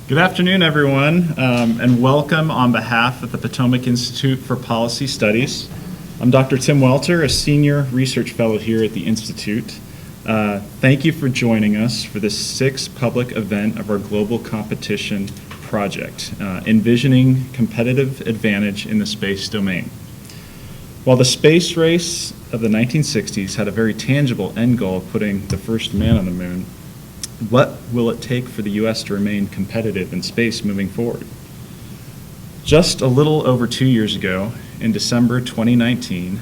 Good afternoon, everyone, and welcome on behalf of the Potomac Institute for Policy Studies. I'm Dr. Tim Welter, a senior research fellow here at the Institute. Thank you for joining us for the sixth public event of our global competition project, Envisioning Competitive Advantage in the Space Domain. While the space race of the 1960s had a very tangible end goal of putting the first man on the moon, what will it take for the U.S. to remain competitive in space moving forward? Just a little over 2 years ago, in December 2019,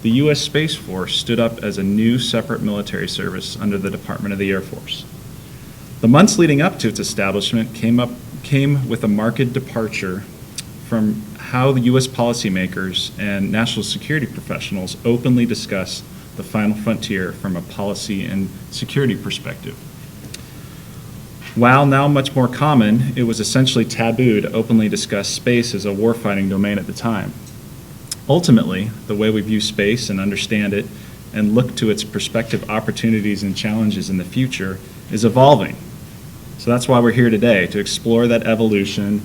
the U.S. Space Force stood up as a new separate military service under the Department of the Air Force. The months leading up to its establishment came with a marked departure from how the U.S. policymakers and national security professionals openly discuss the final frontier from a policy and security perspective. While now much more common, it was essentially taboo to openly discuss space as a warfighting domain at the time. Ultimately, the way we view space and understand it and look to its prospective opportunities and challenges in the future is evolving. So that's why we're here today, to explore that evolution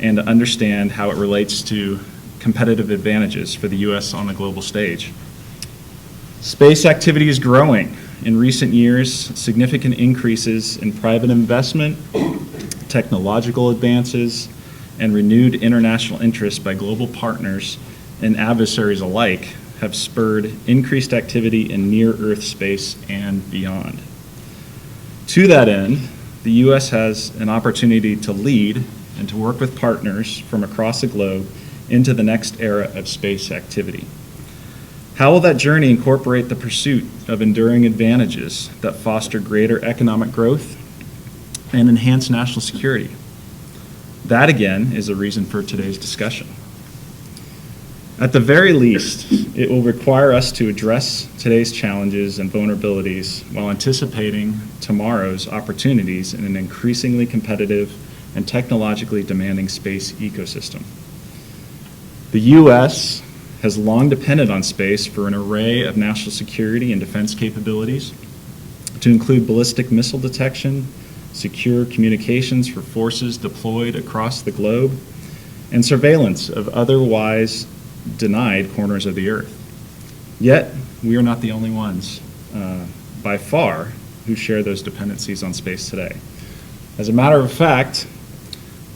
and to understand how it relates to competitive advantages for the U.S. on the global stage. Space activity is growing. In recent years, significant increases in private investment, technological advances, and renewed international interest by global partners and adversaries alike have spurred increased activity in near-Earth space and beyond. To that end, the U.S. has an opportunity to lead and to work with partners from across the globe into the next era of space activity. How will that journey incorporate the pursuit of enduring advantages that foster greater economic growth and enhance national security? That, again, is a reason for today's discussion. At the very least, it will require us to address today's challenges and vulnerabilities while anticipating tomorrow's opportunities in an increasingly competitive and technologically demanding space ecosystem. The U.S. has long depended on space for an array of national security and defense capabilities, to include ballistic missile detection, secure communications for forces deployed across the globe, and surveillance of otherwise denied corners of the Earth. Yet, we are not the only ones, by far, who share those dependencies on space today. As a matter of fact,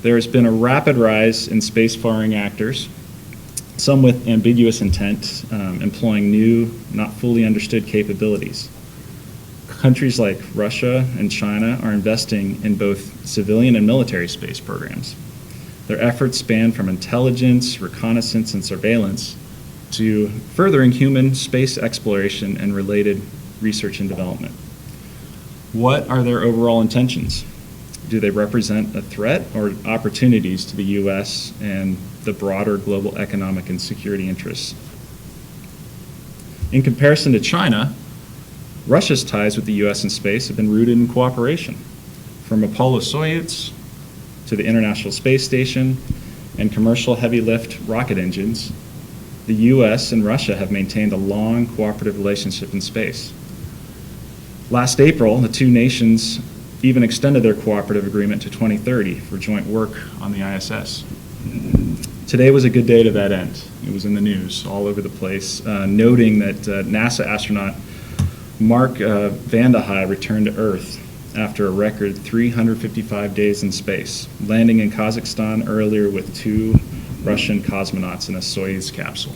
there has been a rapid rise in spacefaring actors, some with ambiguous intent, employing new, not fully understood capabilities. Countries like Russia and China are investing in both civilian and military space programs. Their efforts span from intelligence, reconnaissance, and surveillance to furthering human space exploration and related research and development. What are their overall intentions? Do they represent a threat or opportunities to the U.S. and the broader global economic and security interests? In comparison to China, Russia's ties with the U.S. in space have been rooted in cooperation. From Apollo-Soyuz to the International Space Station and commercial heavy-lift rocket engines, the U.S. and Russia have maintained a long cooperative relationship in space. Last April, the two nations even extended their cooperative agreement to 2030 for joint work on the ISS. Today was a good day to that end. It was in the news all over the place, noting that NASA astronaut Mark Vande Hei returned to Earth after a record 355 days in space, landing in Kazakhstan earlier with 2 Russian cosmonauts in a Soyuz capsule.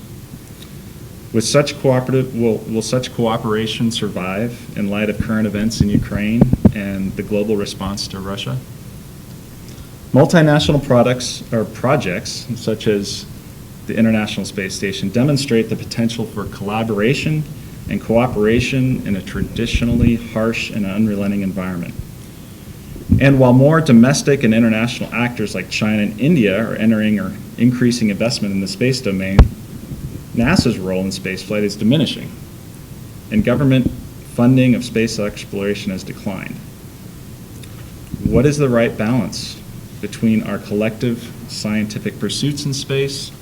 Will such cooperation survive in light of current events in Ukraine and the global response to Russia? Multinational projects, such as the International Space Station, demonstrate the potential for collaboration and cooperation in a traditionally harsh and unrelenting environment. And while more domestic and international actors like China and India are entering or increasing investment in the space domain, NASA's role in spaceflight is diminishing, and government funding of space exploration has declined. What is the right balance between our collective scientific pursuits in space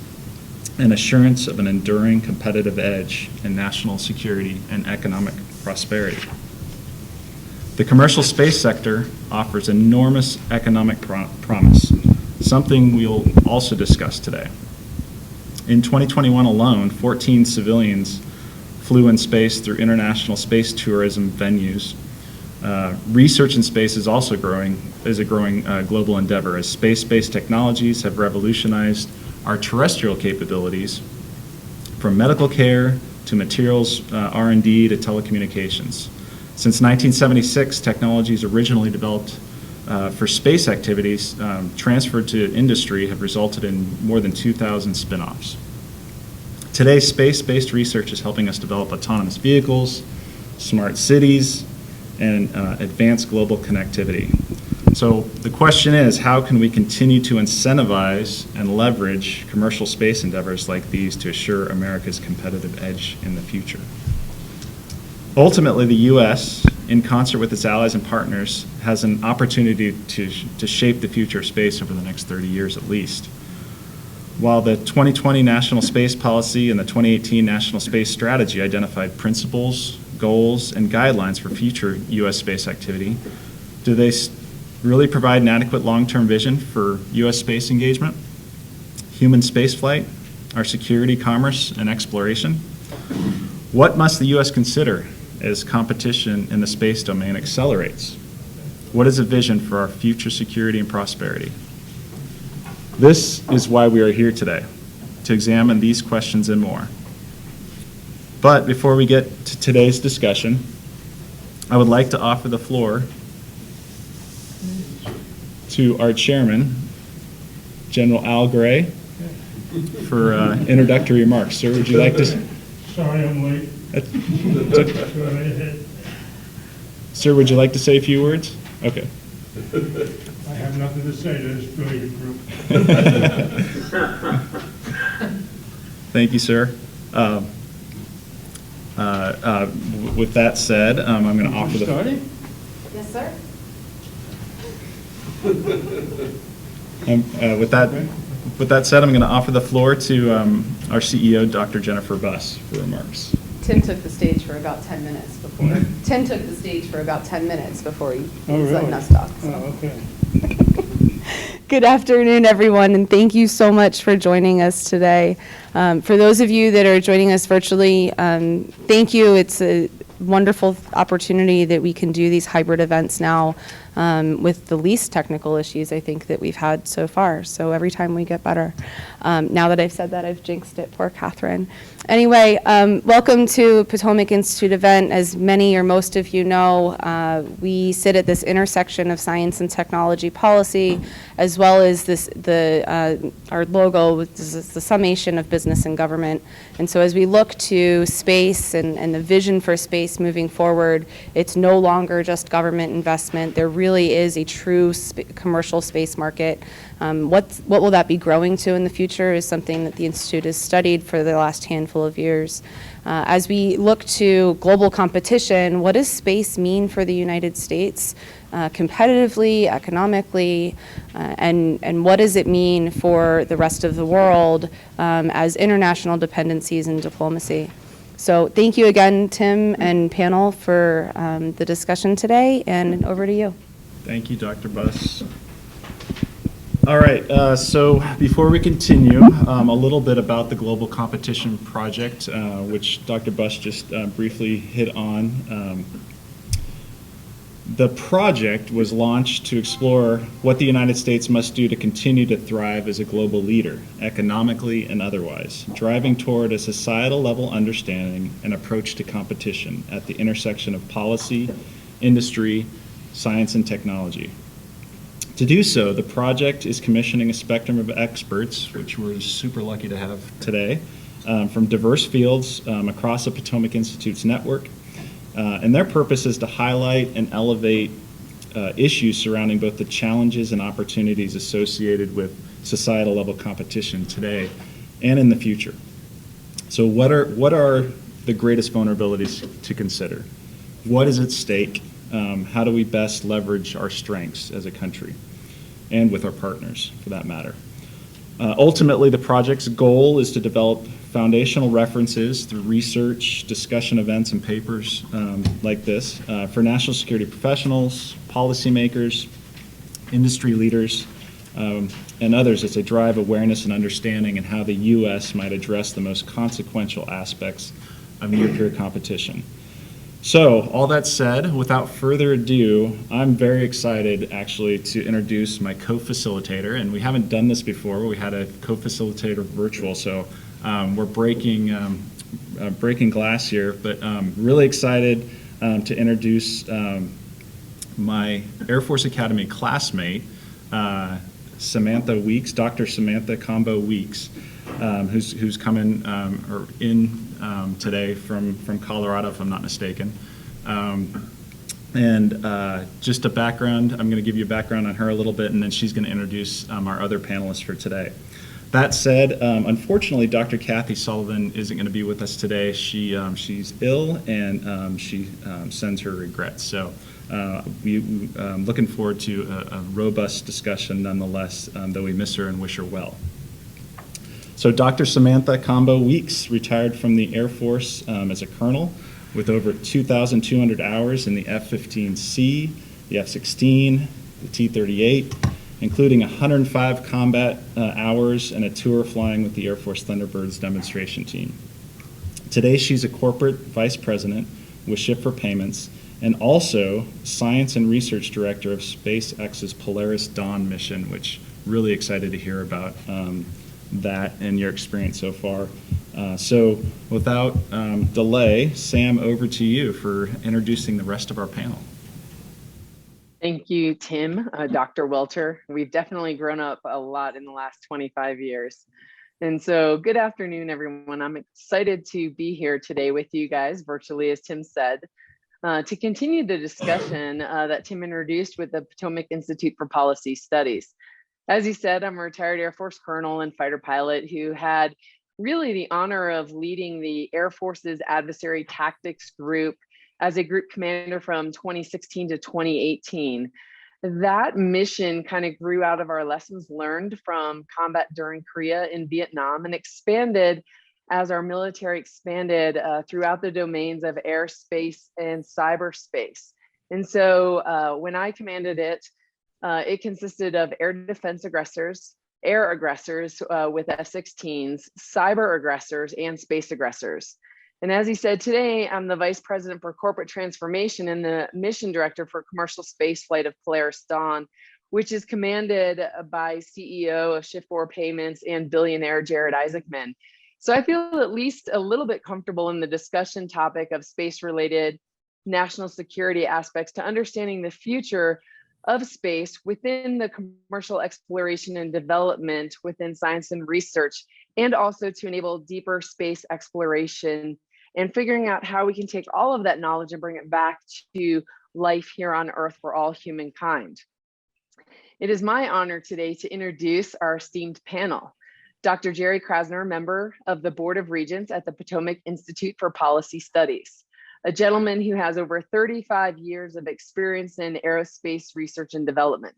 and assurance of an enduring competitive edge in national security and economic prosperity? The commercial space sector offers enormous economic promise, something we'll also discuss today. In 2021 alone, 14 civilians flew in space through international space tourism venues. Research in space is also a growing global endeavor, as space-based technologies have revolutionized our terrestrial capabilities, from medical care to materials R&D to telecommunications. Since 1976, technologies originally developed for space activities transferred to industry have resulted in more than 2,000 spin-offs. Today, space-based research is helping us develop autonomous vehicles, smart cities, and advanced global connectivity. So the question is, how can we continue to incentivize and leverage commercial space endeavors like these to assure America's competitive edge in the future? Ultimately, the U.S., in concert with its allies and partners, has an opportunity to shape the future of space over the next 30 years at least. While the 2020 National Space Policy and the 2018 National Space Strategy identified principles, goals, and guidelines for future U.S. space activity, do they really provide an adequate long-term vision for U.S. space engagement, human spaceflight, our security, commerce, and exploration? What must the U.S. consider as competition in the space domain accelerates? What is a vision for our future security and prosperity? This is why we are here today, to examine these questions and more. But before we get to today's discussion, I would like to offer the floor to our chairman, General Al Gray, for introductory remarks. Sir, would you like to? Sorry, I'm late. Go right ahead. Sir, would you like to say a few words? Okay. I have nothing to say to this brilliant group. Thank you, sir. With that said, I'm going to offer the. Starting? Yes, sir. With that said, I'm going to offer the floor to our CEO, Dr. Jennifer Buss, for remarks. Tim took the stage for about 10 minutes before. Tim took the stage for about 10 minutes before he was letting us talk. So. Oh, okay. Good afternoon, everyone, and thank you so much for joining us today. For those of you that are joining us virtually, thank you. It's a wonderful opportunity that we can do these hybrid events now with the least technical issues I think that we've had so far. So every time we get better. Now that I've said that, I've jinxed it. Poor Catherine. Anyway, welcome to Potomac Institute event. As many or most of you know, we sit at this intersection of science and technology policy, as well as our logo, which is the summation of business and government. And so as we look to space and the vision for space moving forward, it's no longer just government investment. There really is a true commercial space market. What will that be growing to in the future is something that the Institute has studied for the last handful of years. As we look to global competition, what does space mean for the United States competitively, economically, and what does it mean for the rest of the world as international dependencies and diplomacy? So thank you again, Tim and panel, for the discussion today, and over to you. Thank you, Dr. Buss. All right, so before we continue, a little bit about the Global Competition Project, which Dr. Buss just briefly hit on. The project was launched to explore what the United States must do to continue to thrive as a global leader, economically and otherwise, driving toward a societal level understanding and approach to competition at the intersection of policy, industry, science, and technology. To do so, the project is commissioning a spectrum of experts, which we're super lucky to have today, from diverse fields across the Potomac Institute's network. And their purpose is to highlight and elevate issues surrounding both the challenges and opportunities associated with societal level competition today and in the future. So what are the greatest vulnerabilities to consider? What is at stake? How do we best leverage our strengths as a country and with our partners, for that matter? Ultimately, the project's goal is to develop foundational references through research, discussion events, and papers like this for national security professionals, policymakers, industry leaders, and others as they drive awareness and understanding in how the U.S. might address the most consequential aspects of near-peer competition. So, all that said, without further ado, I'm very excited actually to introduce my co-facilitator, and we haven't done this before. We had a co-facilitator virtual, so we're breaking glass here, but really excited to introduce my Air Force Academy classmate, Samantha Weeks, Dr. Samantha Combo Weeks, who's coming or in today from Colorado, if I'm not mistaken. Just a background, I'm going to give you a background on her a little bit, and then she's going to introduce our other panelists for today. That said, unfortunately, Dr. Kathy Sullivan isn't going to be with us today. She's ill, and she sends her regrets. So we're looking forward to a robust discussion nonetheless, though we miss her and wish her well. So Dr. Samantha Combo Weeks retired from the Air Force as a colonel with over 2,200 hours in the F-15C, the F-16, the T-38, including 105 combat hours and a tour flying with the Air Force Thunderbirds demonstration team. Today she's a corporate vice president with Ship for Payments and also science and research director of SpaceX's Polaris Dawn mission, which really excited to hear about that and your experience so far. So without delay, Sam, over to you for introducing the rest of our panel. Thank you, Tim, Dr. Welter. We've definitely grown up a lot in the last 25 years. And so good afternoon, everyone. I'm excited to be here today with you guys virtually, as Tim said, to continue the discussion that Tim introduced with the Potomac Institute for Policy Studies. As he said, I'm a retired Air Force colonel and fighter pilot who had really the honor of leading the Air Force's Adversary Tactics Group as a group commander from 2016 to 2018. That mission kind of grew out of our lessons learned from combat during Korea and Vietnam and expanded as our military expanded throughout the domains of airspace and cyberspace. And so when I commanded it, it consisted of air defense aggressors, air aggressors with F-16s, cyber aggressors, and space aggressors. And as he said, today I'm the Vice President for Corporate Transformation and the Mission Director for Commercial Space Flight of Polaris Dawn, which is commanded by CEO of Ship for Payments and billionaire Jared Isaacman. So I feel at least a little bit comfortable in the discussion topic of space-related national security aspects to understanding the future of space within the commercial exploration and development within science and research, and also to enable deeper space exploration and figuring out how we can take all of that knowledge and bring it back to life here on Earth for all humankind. It is my honor today to introduce our esteemed panel. Dr. Jerry Krassner, member of the Board of Regents at the Potomac Institute for Policy Studies, a gentleman who has over 35 years of experience in aerospace research and development.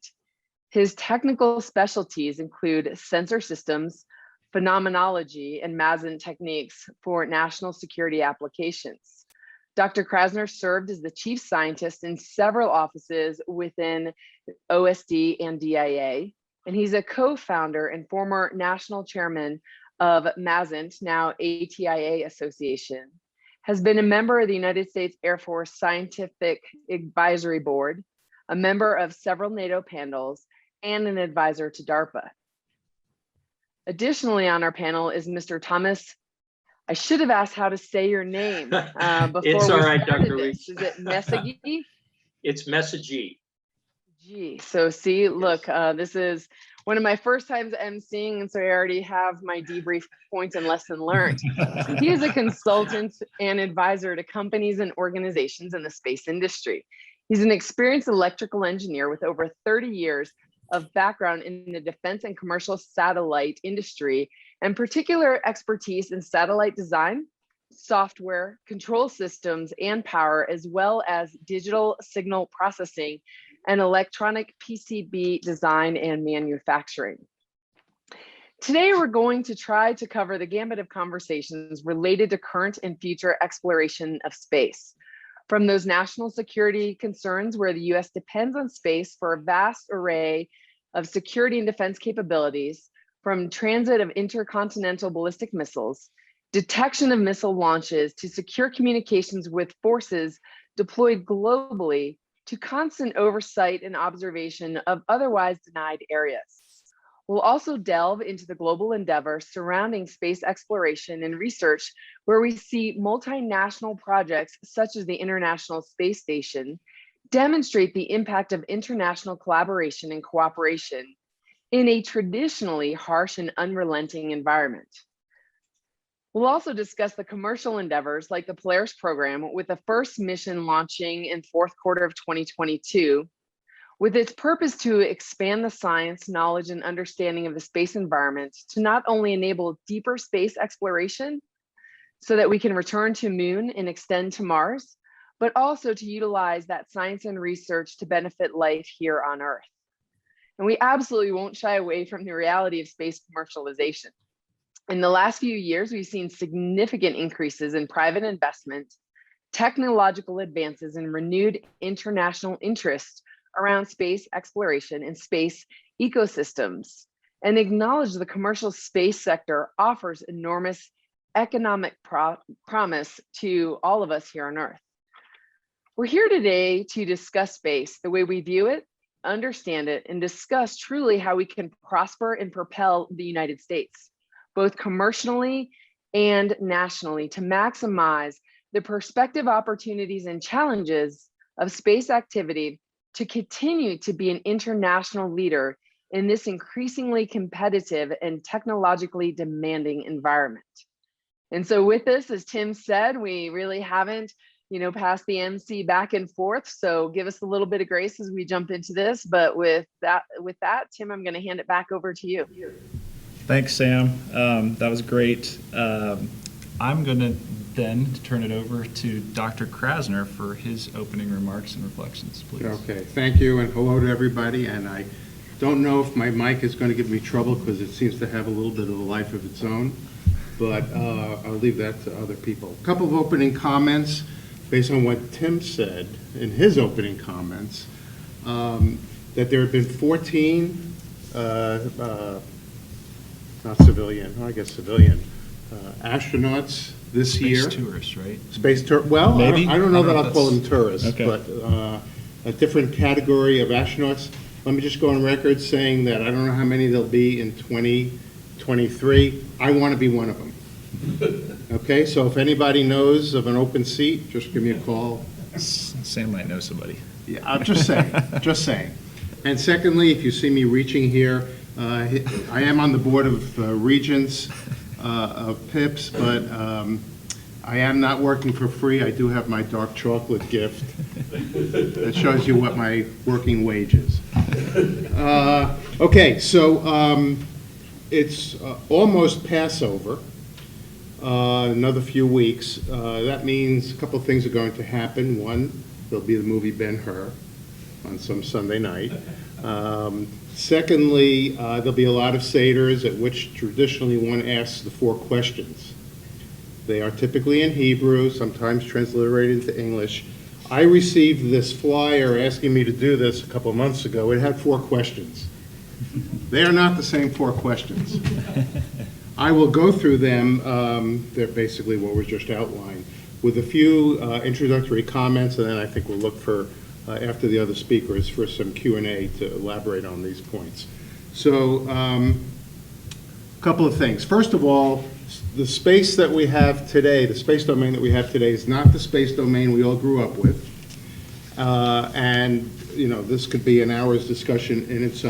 His technical specialties include sensor systems, phenomenology, and MASN techniques for national security applications. Dr. Krassner served as the chief scientist in several offices within OSD and DIA, and he's a co-founder and former national chairman of MASN, now ATIA Association, has been a member of the United States Air Force Scientific Advisory Board, a member of several NATO panels, and an advisor to DARPA. Additionally on our panel is Mr. Thomas. I should have asked how to say your name before it's all right, started Dr. this. Reese. Is it Messegee? It's Messegee. Gee, so see, look, this is one of my first times emceeing, and so I already have my debrief points and lesson learned. He is a consultant and advisor to companies and organizations in the space industry. He's an experienced electrical engineer with over 30 years of background in the defense and commercial satellite industry, and particular expertise in satellite design, software, control systems, and power, as well as digital signal processing and electronic PCB design and manufacturing. Today, we're going to try to cover the gamut of conversations related to current and future exploration of space. From those national security concerns where the US depends on space for a vast array of security and defense capabilities, from transit of intercontinental ballistic missiles, detection of missile launches, to secure communications with forces deployed globally, to constant oversight and observation of otherwise denied areas. We'll also delve into the global endeavor surrounding space exploration and research, where we see multinational projects such as the International Space Station demonstrate the impact of international collaboration and cooperation in a traditionally harsh and unrelenting environment. We'll also discuss the commercial endeavors like the Polaris Program, with the first mission launching in fourth quarter of 2022, with its purpose to expand the science, knowledge, and understanding of the space environment to not only enable deeper space exploration so that we can return to Moon and extend to Mars, but also to utilize that science and research to benefit life here on Earth. And we absolutely won't shy away from the reality of space commercialization. In the last few years, we've seen significant increases in private investment, technological advances, and renewed international interest around space exploration and space ecosystems, and acknowledge the commercial space sector offers enormous economic promise to all of us here on Earth. We're here today to discuss space, the way we view it, understand it, and discuss truly how we can prosper and propel the United States, both commercially and nationally, to maximize the prospective opportunities and challenges of space activity to continue to be an international leader in this increasingly competitive and technologically demanding environment. And so with this, as Tim said, we really haven't, passed the MC back and forth. So give us a little bit of grace as we jump into this. But with that, Tim, I'm going to hand it back over to you. Thanks, Sam. That was great. I'm going to then turn it over to Dr. Krassner for his opening remarks and reflections, please. Okay, thank you, and hello to everybody. And I don't know if my mic is going to give me trouble because it seems to have a little bit of a life of its own, but I'll leave that to other people. A couple of opening comments based on what Tim said in his opening comments, that there have been 14, not civilian, I guess civilian, astronauts this year. Space tourists, right? Space tour. Well, maybe? I don't know that I'll call them tourists, okay. But a different category of astronauts. Let me just go on record saying that I don't know how many there'll be in 2023. I want to be one of them. Okay, so if anybody knows of an open seat, just give me a call. Sam might know somebody. Yeah, I'm just saying, just saying. And secondly, if you see me reaching here, I am on the board of Regents, of PIPS, but I am not working for free. I do have my dark chocolate gift that shows you what my working wage is. Okay, so it's almost Passover, another few weeks. That means a couple of things are going to happen. One, there'll be the movie Ben-Hur on some Sunday night. Secondly, there'll be a lot of seders at which traditionally one asks the 4 questions. They are typically in Hebrew, sometimes transliterated into English. I received this flyer asking me to do this a couple of months ago. It had 4 questions. They are not the same 4 questions. I will go through them. They're basically what was just outlined, with a few introductory comments, and then I think we'll look for after the other speakers for some Q&A to elaborate on these points. So a couple of things. First of all, the space that we have today, the space domain that we have today, is not the space domain we all grew up with. And this could be an hour's discussion in its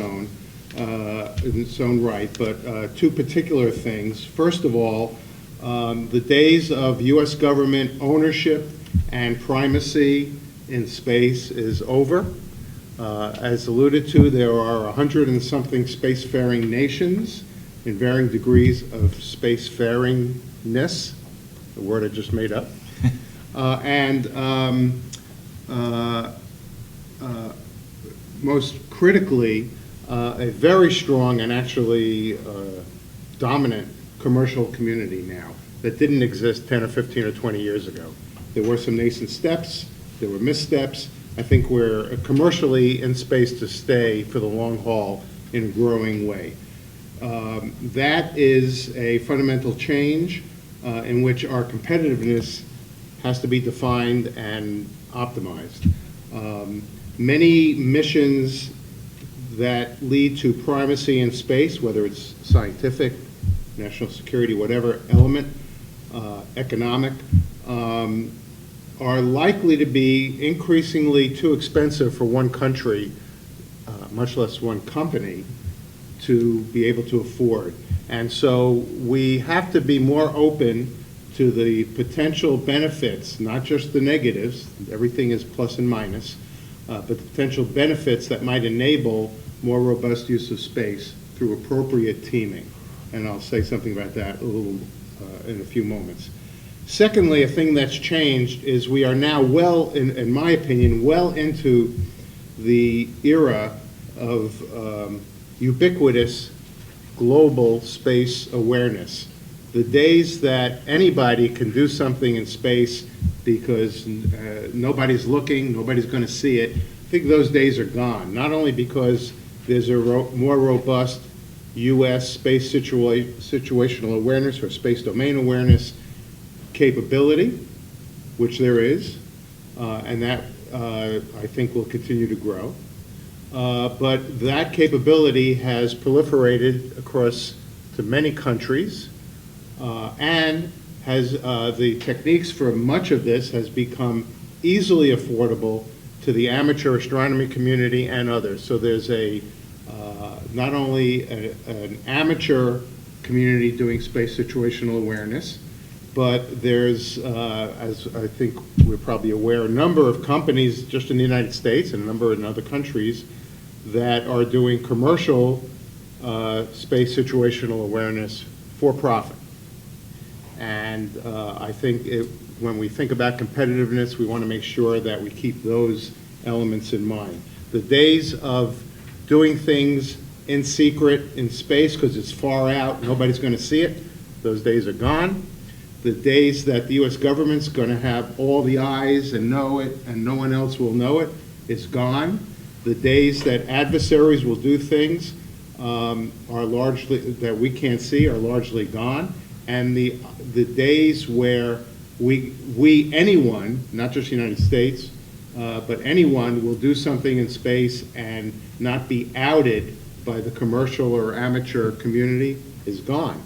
own right, but 2 particular things. First of all, the days of U.S. government ownership and primacy in space is over. As alluded to, there are 100 and something spacefaring nations in varying degrees of spacefaringness, the word I just made up, and most critically, a very strong and actually dominant commercial community now that didn't exist 10 or 15 or 20 years ago. There were some nascent steps, there were missteps. I think we're commercially in space to stay for the long haul in a growing way. That is a fundamental change in which our competitiveness has to be defined and optimized. Many missions that lead to primacy in space, whether it's scientific, national security, whatever element, economic, are likely to be increasingly too expensive for one country, much less one company, to be able to afford. And so we have to be more open to the potential benefits, not just the negatives, everything is plus and minus, but the potential benefits that might enable more robust use of space through appropriate teaming. And I'll say something about that a little in a few moments. Secondly, a thing that's changed is we are now well, in my opinion, well into the era of ubiquitous global space awareness. The days that anybody can do something in space because nobody's looking, nobody's going to see it, I think those days are gone. Not only because there's a more robust U.S. space situational awareness or space domain awareness capability, which there is, and that I think will continue to grow. But that capability has proliferated across to many countries, and has the techniques for much of this has become easily affordable to the amateur astronomy community and others. So there's a not only an amateur community doing space situational awareness, but there's, as I think we're probably aware, a number of companies just in the United States and a number in other countries that are doing commercial space situational awareness for profit. And I think when we think about competitiveness, we want to make sure that we keep those elements in mind. The days of doing things in secret in space because it's far out, nobody's going to see it, those days are gone. The days that the U.S. government's going to have all the eyes and know it and no one else will know it is gone. The days that adversaries will do things are largely, that we can't see, are largely gone. And the days where anyone, not just the United States, but anyone will do something in space and not be outed by the commercial or amateur community is gone.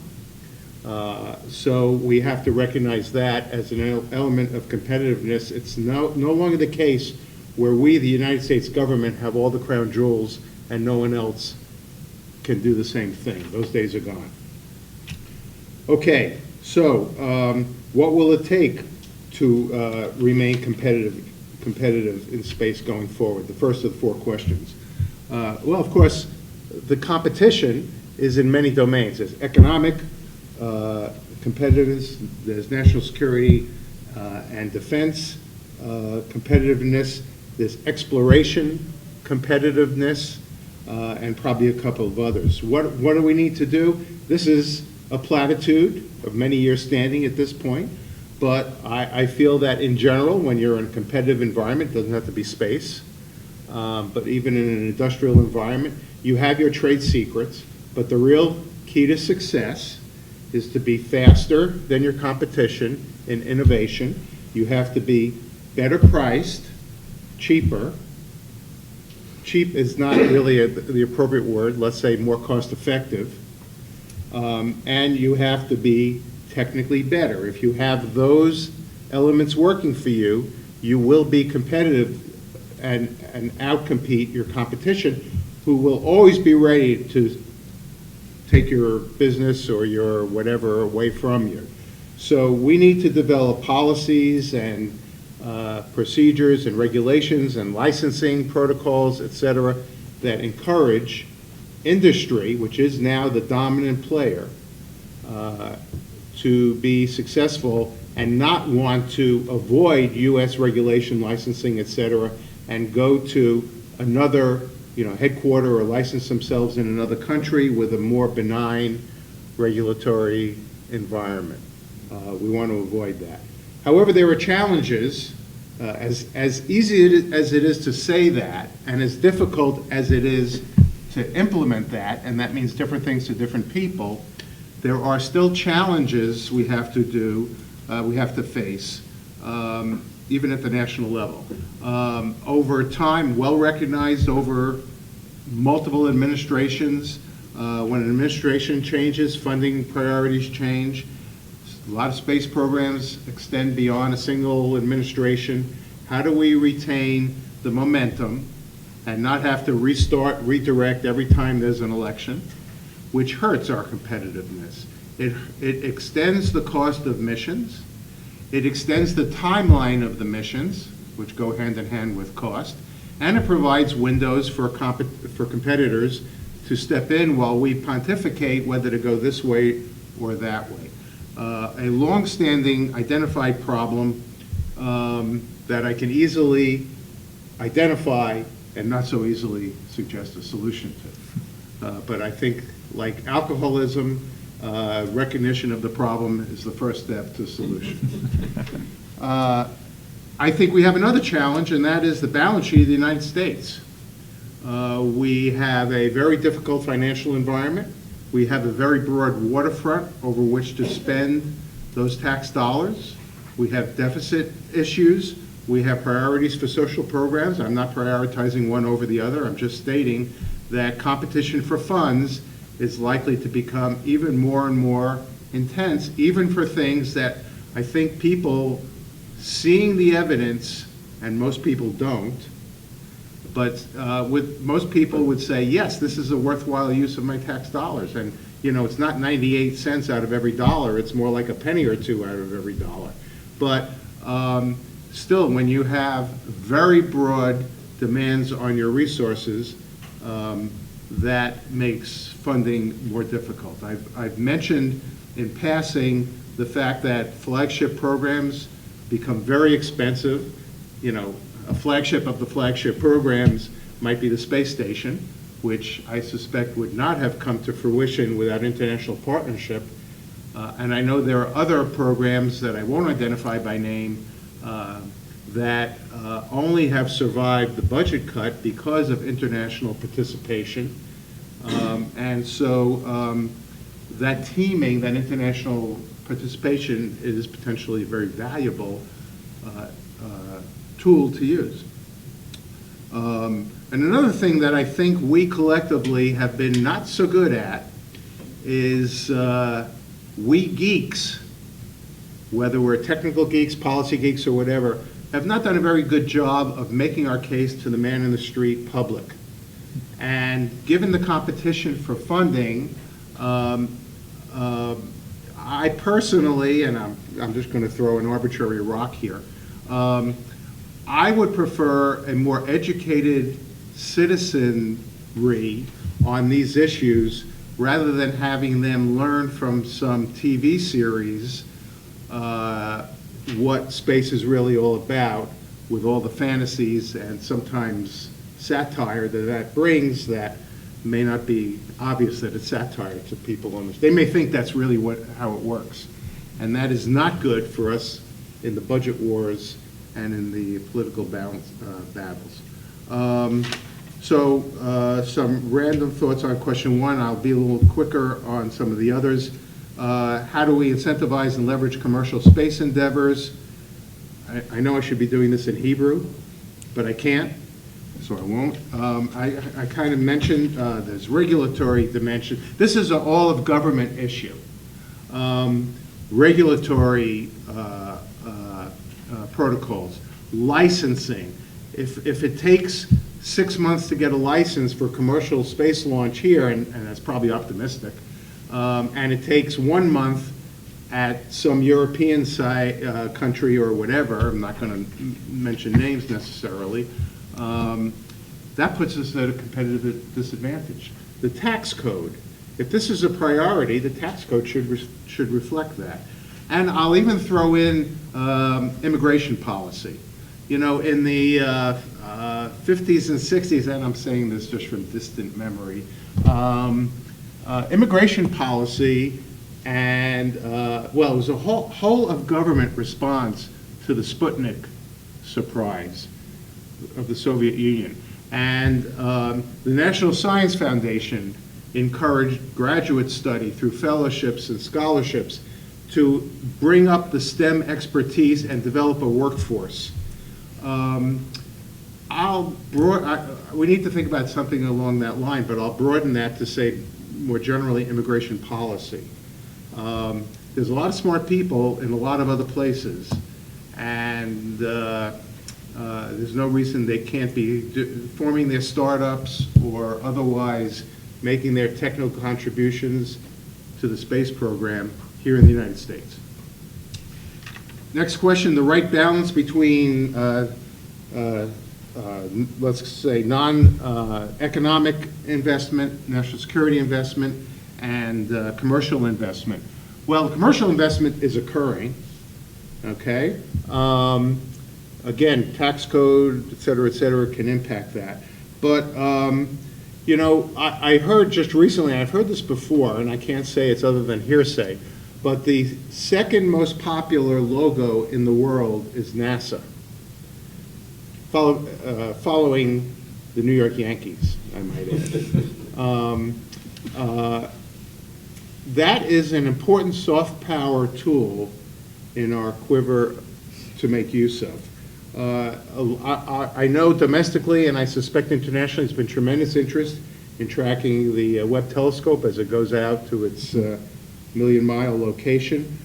So we have to recognize that as an element of competitiveness. It's no longer the case where we, the United States government, have all the crown jewels and no one else can do the same thing. Those days are gone. Okay, so what will it take to remain competitive in space going forward? The first of the four questions. Well, of course, the competition is in many domains. There's economic competitiveness, there's national security and defense competitiveness, there's exploration competitiveness, and probably a couple of others. What do we need to do? This is a platitude of many years standing at this point, but I feel that in general, when you're in a competitive environment, it doesn't have to be space, but even in an industrial environment, you have your trade secrets, but the real key to success is to be faster than your competition in innovation. You have to be better priced, cheaper. Cheap is not really the appropriate word, let's say more cost effective. And you have to be technically better. If you have those elements working for you, you will be competitive and outcompete your competition, who will always be ready to take your business or your whatever away from you. So we need to develop policies and procedures and regulations and licensing protocols, et cetera, that encourage industry, which is now the dominant player, to be successful and not want to avoid U.S. regulation, licensing, et cetera, and go to another headquarter or license themselves in another country with a more benign regulatory environment. We want to avoid that. However, there are challenges, as easy as it is to say that, and as difficult as it is to implement that, and that means different things to different people, there are still challenges we have to do, we have to face, even at the national level. Over time, well recognized over multiple administrations, when an administration changes, funding priorities change. A lot of space programs extend beyond a single administration. How do we retain the momentum and not have to redirect every time there's an election, which hurts our competitiveness? It extends the cost of missions. It extends the timeline of the missions, which go hand in hand with cost, and it provides windows for competitors to step in while we pontificate whether to go this way or that way. A long-standing identified problem that I can easily identify and not so easily suggest a solution to. But I think, like alcoholism, recognition of the problem is the first step to solution. I think we have another challenge, and that is the balance sheet of the United States. We have a very difficult financial environment. We have a very broad waterfront over which to spend those tax dollars. We have deficit issues. We have priorities for social programs. I'm not prioritizing one over the other. I'm just stating that competition for funds is likely to become even more and more intense, even for things that I think people, seeing the evidence, and most people don't, but most people would say, yes, this is a worthwhile use of my tax dollars. And, you know, it's not 98 cents out of every dollar. It's more like a penny or two out of every dollar. But still, when you have very broad demands on your resources, that makes funding more difficult. I've mentioned in passing the fact that flagship programs become very expensive. You know, a flagship of the flagship programs might be the space station, which I suspect would not have come to fruition without international partnership. And I know there are other programs that I won't identify by name that only have survived the budget cut because of international participation. And so that teaming, that international participation is potentially a very valuable tool to use. And another thing that I think we collectively have been not so good at is we geeks, whether we're technical geeks, policy geeks, or whatever, have not done a very good job of making our case to the man in the street public. And given the competition for funding, I personally, and I'm just going to throw an arbitrary rock here, I would prefer a more educated citizenry on these issues rather than having them learn from some TV series what space is really all about, with all the fantasies and sometimes satire that brings that may not be obvious that it's satire to people on this. They may think that's really how it works. And that is not good for us in the budget wars and in the political battles. Some random thoughts on question one. I'll be a little quicker on some of the others. How do we incentivize and leverage commercial space endeavors? I know I should be doing this in Hebrew, but I can't, so I won't. I kind of mentioned there's regulatory dimension. This is an all-of-government issue. Regulatory protocols, licensing. If it takes 6 months to get a license for commercial space launch here, and that's probably optimistic, and it takes 1 month at some European country or whatever, I'm not going to mention names necessarily, that puts us at a competitive disadvantage. The tax code, if this is a priority, the tax code should reflect that. And I'll even throw in immigration policy. You know, in the 50s and 60s, and I'm saying this just from distant memory, immigration policy And, well, it was a whole of government response to the Sputnik surprise of the Soviet Union. And the National Science Foundation encouraged graduate study through fellowships and scholarships to bring up the STEM expertise and develop a workforce. We need to think about something along that line, but I'll broaden that to say more generally immigration policy. There's a lot of smart people in a lot of other places, and there's no reason they can't be forming their startups or otherwise making their technical contributions to the space program here in the United States. Next question, the right balance between, let's say, non-economic investment, national security investment, and commercial investment. Well, commercial investment is occurring, okay? Again, tax code, et cetera, can impact that. But, you know, I heard just recently, I've heard this before, and I can't say it's other than hearsay, but the second most popular logo in the world is NASA, following the New York Yankees, I might add. That is an important soft power tool in our quiver to make use of. I know domestically, and I suspect internationally, there's been tremendous interest in tracking the Webb telescope as it goes out to its million-mile location.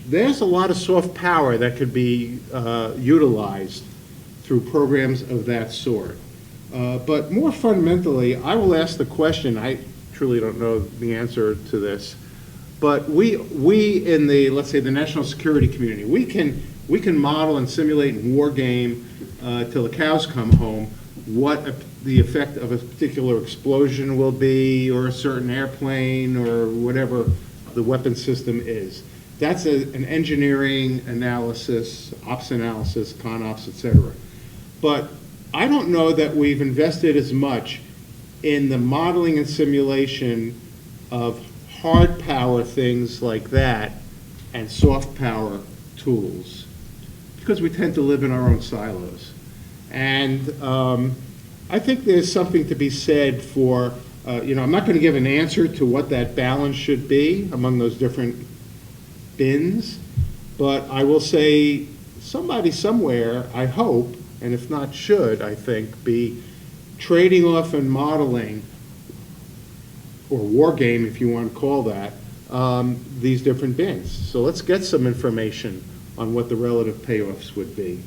There's a lot of soft power that could be utilized through programs of that sort. But more fundamentally, I will ask the question, I truly don't know the answer to this, but we in the, let's say, the national security community, we can model and simulate and war game till the cows come home what the effect of a particular explosion will be, or a certain airplane, or whatever the weapon system is. That's an engineering analysis, ops analysis, con ops, etc. But I don't know that we've invested as much in the modeling and simulation of hard power things like that and soft power tools, because we tend to live in our own silos. And I think there's something to be said for, you know, I'm not going to give an answer to what that balance should be among those different bins, but I will say somebody somewhere, I hope, and if not should, I think, be trading off and modeling, or war game if you want to call that, these different bins. So let's get some information on what the relative payoffs would be.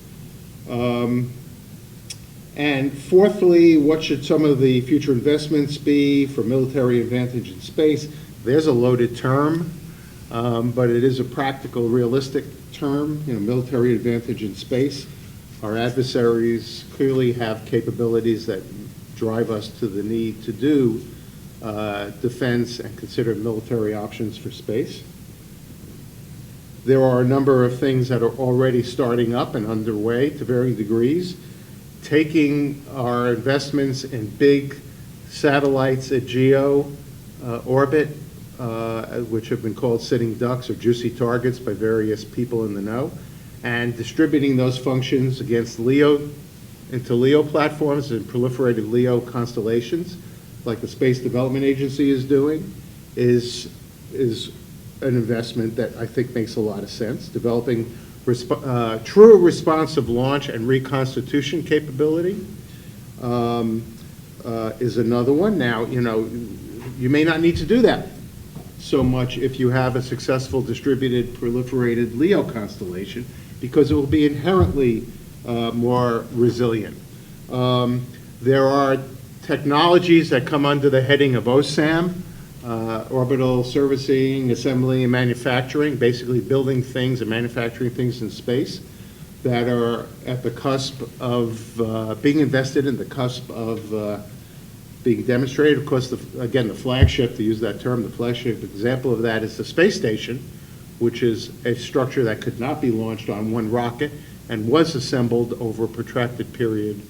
And fourthly, what should some of the future investments be for military advantage in space? There's a loaded term, but it is a practical, realistic term, you know, military advantage in space. Our adversaries clearly have capabilities that drive us to the need to do defense and consider military options for space. There are a number of things that are already starting up and underway to varying degrees, taking our investments in big satellites at geo orbit, which have been called sitting ducks or juicy targets by various people in the know, and distributing those functions against into LEO platforms and proliferated LEO constellations, like the Space Development Agency is doing, is an investment that I think makes a lot of sense. Developing true responsive launch and reconstitution capability is another one. Now, you know, you may not need to do that so much if you have a successful distributed proliferated LEO constellation, because it will be inherently more resilient. There are technologies that come under the heading of OSAM, orbital servicing, assembly, and manufacturing, basically building things and manufacturing things in space, that are at the cusp of being invested in, the cusp of being demonstrated. Of course, again, the flagship, to use that term, the flagship example of that is the space station, which is a structure that could not be launched on one rocket and was assembled over a protracted period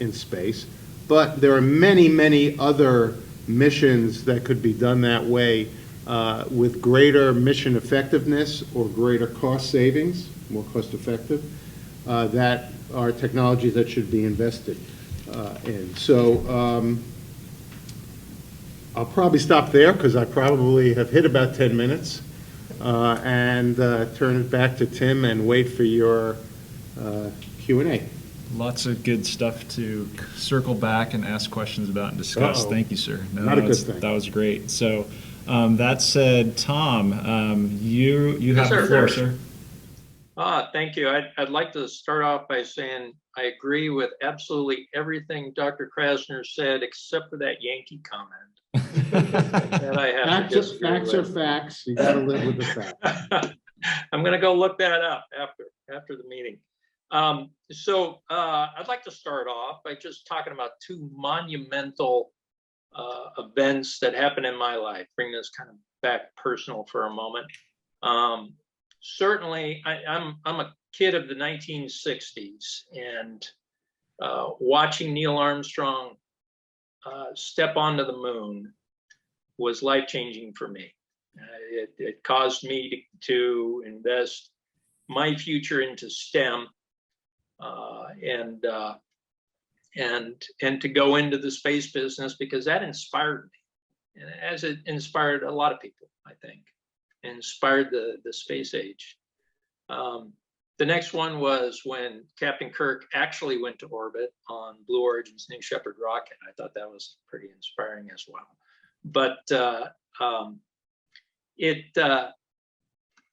in space. But there are many, many other missions that could be done that way with greater mission effectiveness or greater cost savings, more cost effective, that are technologies that should be invested in. So I'll probably stop there because I probably have hit about 10 minutes and turn it back to Tim and wait for your Q&A. Lots of good stuff to circle back and ask questions about and discuss. Uh-oh. Thank you, sir. No, Not a good thing. That was great. So that said, Tom, you Yes, have the floor, sir. Thank you. I'd like to start off by saying I agree with absolutely everything Dr. Krassner said, except for that Yankee comment. That I have to disagree Facts are with. facts. You got to live with the facts. I'm going to go look that up after the meeting. So I'd like to start off by just talking about two monumental events that happened in my life. Bring this kind of back personal for a moment. Certainly, I'm a kid of the 1960s, and watching Neil Armstrong step onto the moon was life-changing for me. It caused me to invest my future into STEM and to go into the space business, because that inspired me, and as it inspired a lot of people, I think, inspired the space age. The next one was when Captain Kirk actually went to orbit on Blue Origin's New Shepard rocket. I thought that was pretty inspiring as well. But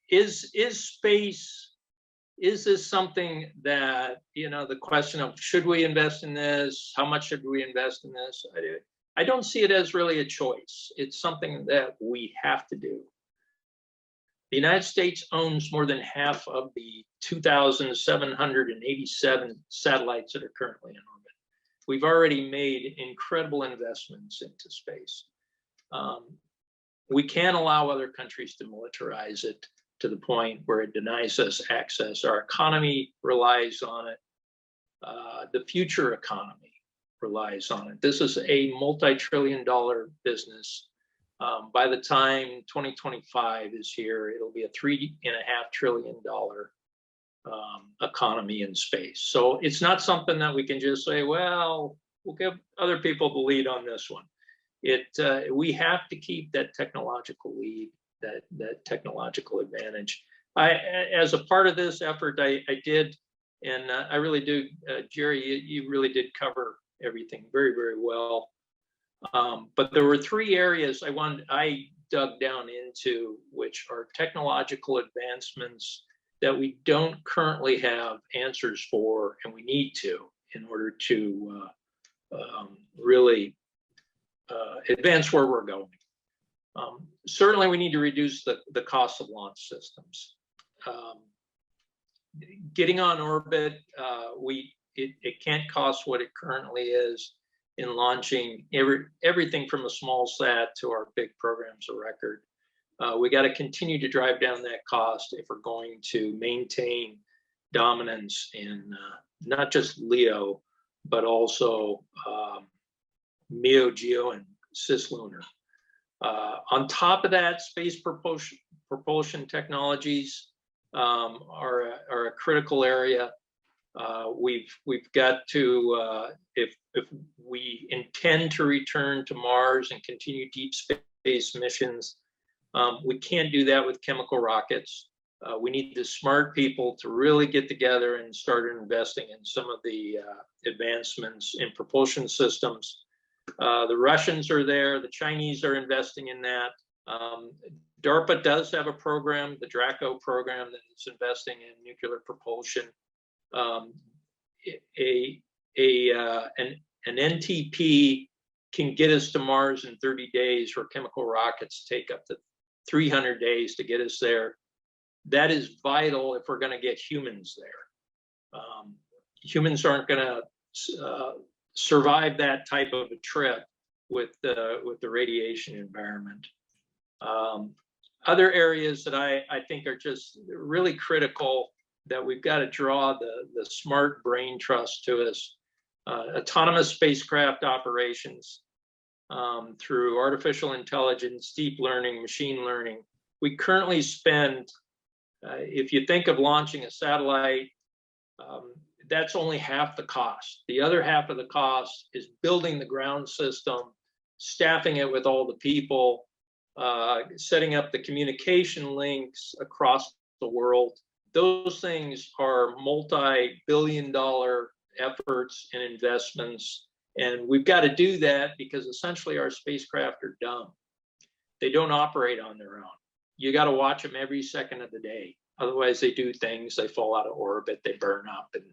is space, is this something that, you know, the question of should we invest in this? How much should we invest in this? I don't see it as really a choice. It's something that we have to do. The United States owns more than half of the 2,787 satellites that are currently in orbit. We've already made incredible investments into space. We can't allow other countries to militarize it to the point where it denies us access. Our economy relies on it. The future economy relies on it. This is a multi-trillion-dollar business. By the time 2025 is here, it'll be a $3.5 trillion economy in space. So it's not something that we can just say, well, we'll give other people the lead on this one. We have to keep that technological lead, that technological advantage. As a part of this effort, I did, and I really do, Jerry, you really did cover everything very, very well. But there were three areas I dug down into, which are technological advancements that we don't currently have answers for, and we need to in order to really advance where we're going. Certainly, we need to reduce the cost of launch systems. Getting on orbit, it can't cost what it currently is in launching everything from a small sat to our big programs of record. We got to continue to drive down that cost if we're going to maintain dominance in not just LEO, but also MEO, GEO, and cislunar. On top of that, space propulsion technologies are a critical area. We've got to, if we intend to return to Mars and continue deep space missions, we can't do that with chemical rockets. We need the smart people to really get together and start investing in some of the advancements in propulsion systems. The Russians are there, the Chinese are investing in that. DARPA does have a program, the Draco program, that is investing in nuclear propulsion. An NTP can get us to Mars in 30 days, where chemical rockets take up to 300 days to get us there. That is vital if we're going to get humans there. Humans aren't going to survive that type of a trip with the radiation environment. Other areas that I think are just really critical that we've got to draw the smart brain trust to us. Autonomous spacecraft operations. through artificial intelligence, deep learning, machine learning. We currently spend, if you think of launching a satellite, that's only half the cost. The other half of the cost is building the ground system, staffing it with all the people, setting up the communication links across the world. Those things are multi-billion-dollar efforts and investments. And we've got to do that because essentially our spacecraft are dumb. They don't operate on their own. You got to watch them every second of the day. Otherwise, they do things, they fall out of orbit, they burn up, and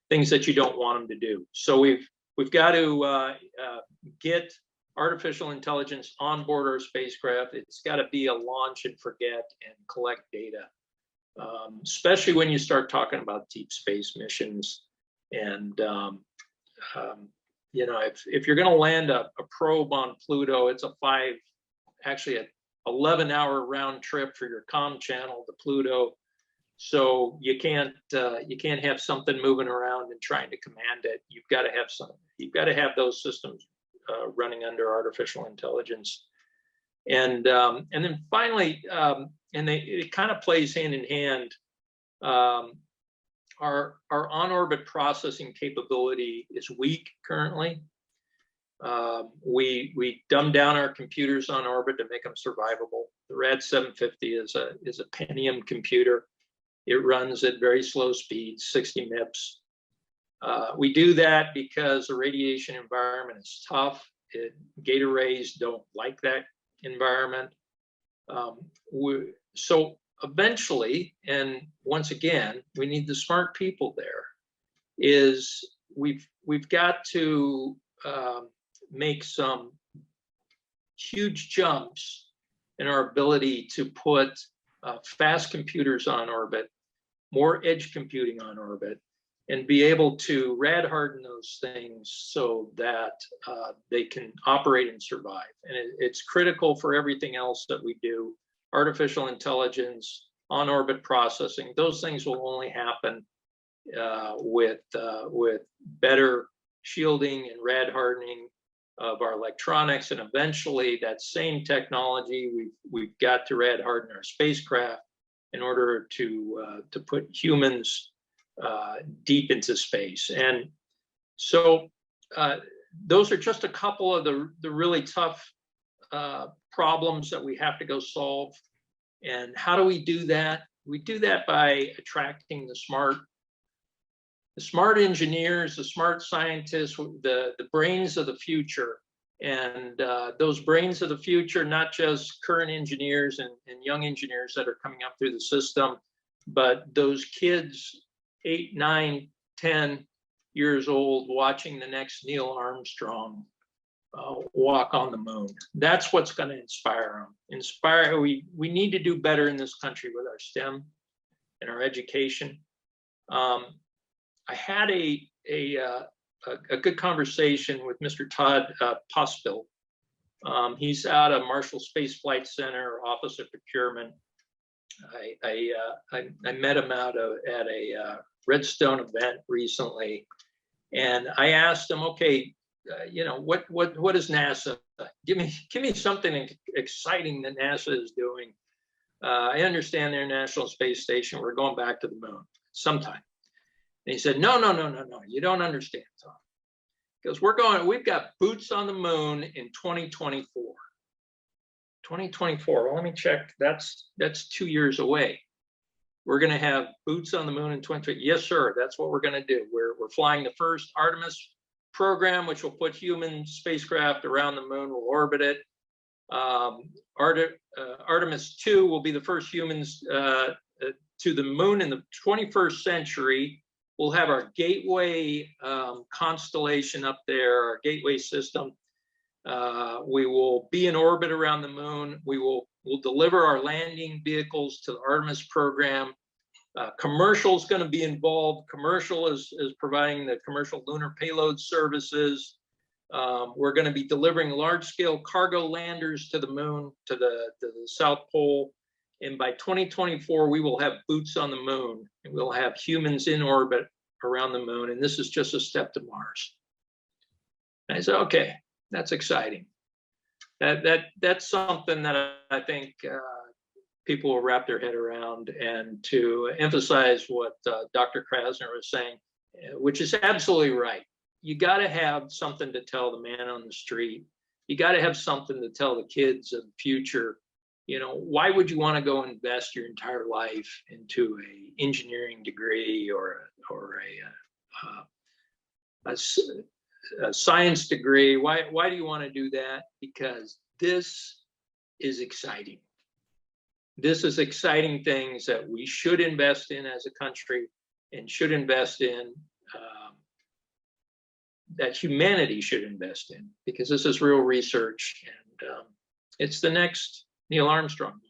things that you don't want them to do. So we've got to get artificial intelligence on board our spacecraft. It's got to be a launch and forget and collect data, especially when you start talking about deep space missions. And you know, if you're going to land a probe on Pluto, it's actually an 11-hour round trip for your comm channel to Pluto. So you can't have something moving around and trying to command it. You've got to have those systems running under artificial intelligence. And then finally, it kind of plays hand in hand. Our on-orbit processing capability is weak currently. We dumb down our computers on orbit to make them survivable. The RAD 750 is a Pentium computer. It runs at very slow speeds, 60 MIPS. We do that because the radiation environment is tough. Gate arrays don't like that environment. So eventually, and once again, we need the smart people there, is we've got to make some huge jumps in our ability to put fast computers on orbit, more edge computing on orbit, and be able to rad harden those things so that they can operate and survive. And it's critical for everything else that we do. Artificial intelligence, on-orbit processing, those things will only happen with better shielding and rad hardening of our electronics, and eventually that same technology we've got to rad harden our spacecraft in order to put humans deep into space. And so those are just a couple of the really tough problems that we have to go solve. And how do we do that? We do that by attracting the smart engineers, the smart scientists, the brains of the future. And those brains of the future, not just current engineers and young engineers that are coming up through the system, but those kids 8, 9, 10 years old watching the next Neil Armstrong walk on the moon. That's what's going to inspire them. We need to do better in this country with our STEM and our education. I had a good conversation with Mr. Todd Pospill. He's out of Marshall Space Flight Center, Office of Procurement. I met him at a Redstone event recently, and I asked him, okay, you know, what is NASA? Give me something exciting that NASA is doing. I understand they're National Space Station. We're going back to the moon sometime. And he said, no, you don't understand, Tom. Because we've got boots on the moon in 2024. 2024, well, let me check. That's 2 years away. We're going to have boots on the moon in 2020. Yes, sir. That's what we're going to do. We're flying the first Artemis program, which will put human spacecraft around the moon. We'll orbit it. Artemis 2 will be the first humans to the moon in the 21st century. We'll have our Gateway constellation up there, our Gateway system. We will be in orbit around the moon. We'll deliver our landing vehicles to the Artemis program. Commercial is going to be involved. Commercial is providing the commercial lunar payload services. We're going to be delivering large-scale cargo landers to the moon, to the South Pole. And by 2024, we will have boots on the moon, and we'll have humans in orbit around the moon. And this is just a step to Mars. And I said, okay, that's exciting. that's something that I think people will wrap their head around. And to emphasize what Dr. Krassner was saying, which is absolutely right. You got to have something to tell the man on the street. You got to have something to tell the kids of the future. You know, why would you want to go invest your entire life into a engineering degree or a science degree? Why do you want to do that? Because this is exciting. This is exciting things that we should invest in as a country and should invest in, that humanity should invest in, because this is real research, and it's the next Neil Armstrong.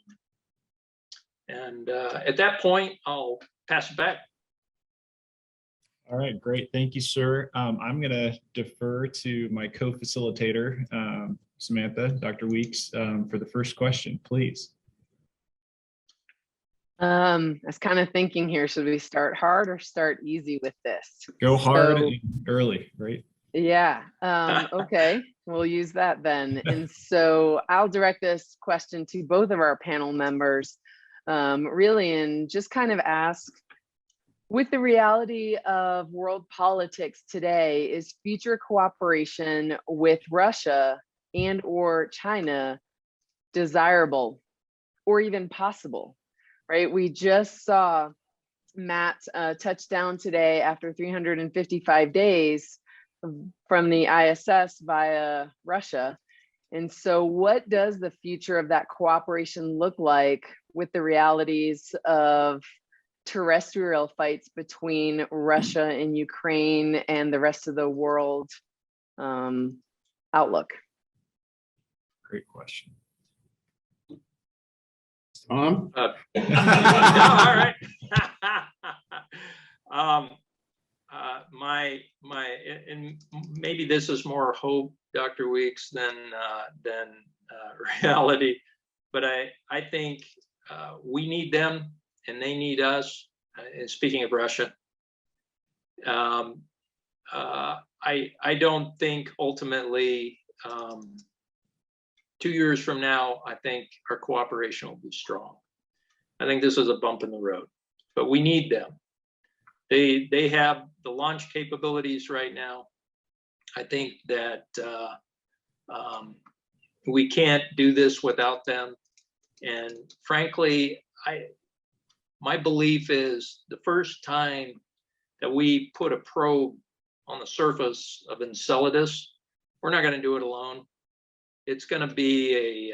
And at that point, I'll pass it back. All right, great. Thank you, sir. I'm going to defer to my co-facilitator, Samantha, Dr. Weeks, for the first question, please. I was kind of thinking here, should we start hard or start easy with this? Go hard and early, right? Yeah. Okay, we'll use that then. And so I'll direct this question to both of our panel members, really, and just kind of ask, with the reality of world politics today, is future cooperation with Russia and or China desirable or even possible? Right? We just saw Matt touch down today after 355 days from the ISS via Russia. And so what does the future of that cooperation look like with the realities of terrestrial fights between Russia and Ukraine and the rest of the world outlook? Great question. Tom? No, all right. And maybe this is more hope, Dr. Weeks, than reality, but I think we need them and they need us. And speaking of Russia, I don't think ultimately 2 years from now, I think our cooperation will be strong. I think this is a bump in the road, but we need them. They have the launch capabilities right now. I think that we can't do this without them. And frankly, my belief is the first time that we put a probe on the surface of Enceladus, we're not going to do it alone. It's going to be a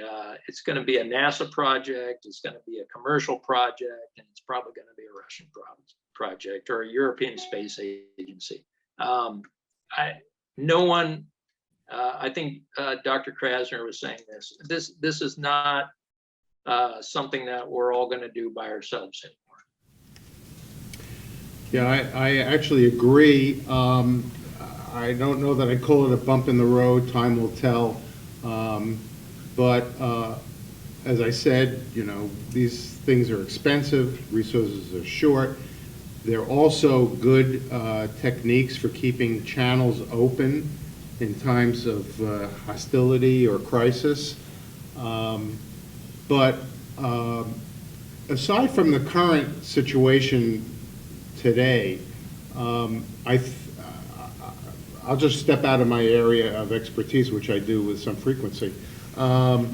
NASA project. It's going to be a commercial project, and it's probably going to be a Russian project or a European Space Agency. I think Dr. Krassner was saying this. This is not something that we're all going to do by ourselves anymore. Yeah, I actually agree. I don't know that I'd call it a bump in the road. Time will tell. But as I said, you know, these things are expensive, resources are short. They're also good techniques for keeping channels open in times of hostility or crisis. But aside from the current situation today, I'll just step out of my area of expertise, which I do with some frequency. I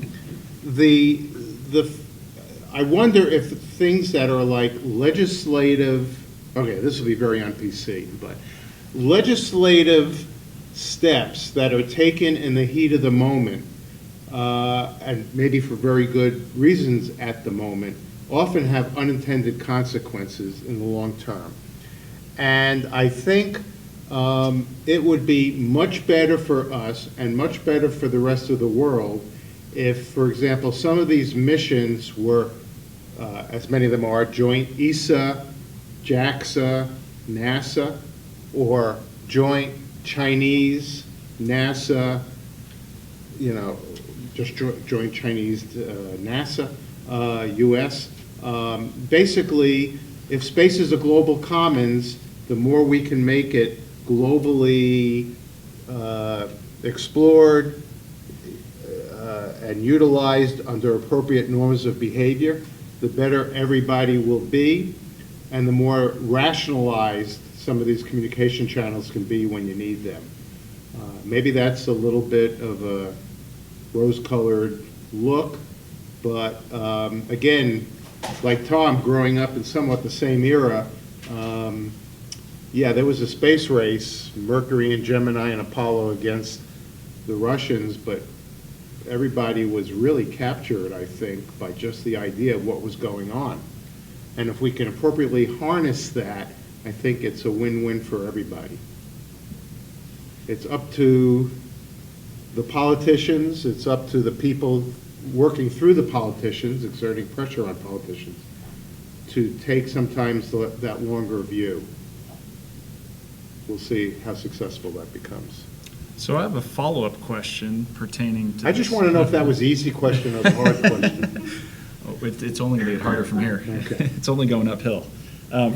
wonder if things that are like legislative, okay, this will be very un-PC, but legislative steps that are taken in the heat of the moment, and maybe for very good reasons at the moment, often have unintended consequences in the long term. And I think it would be much better for us and much better for the rest of the world if, for example, some of these missions were, as many of them are, joint ESA, JAXA, NASA, or joint Chinese, NASA, you know, just joint Chinese, NASA, US. Basically, if space is a global commons, the more we can make it globally explored and utilized under appropriate norms of behavior, the better everybody will be, and the more rationalized some of these communication channels can be when you need them. Maybe that's a little bit of a rose-colored look, but again, like Tom, growing up in somewhat the same era, yeah, there was a space race, Mercury and Gemini and Apollo against the Russians, but everybody was really captured, I think, by just the idea of what was going on. And if we can appropriately harness that, I think it's a win-win for everybody. It's up to the politicians, it's up to the people working through the politicians, exerting pressure on politicians, to take sometimes that longer view. We'll see how successful that becomes. So I have a follow-up question pertaining to I just want to know if that was an easy question or a hard question. Oh, it's only going to get harder from here. Okay. It's only going uphill.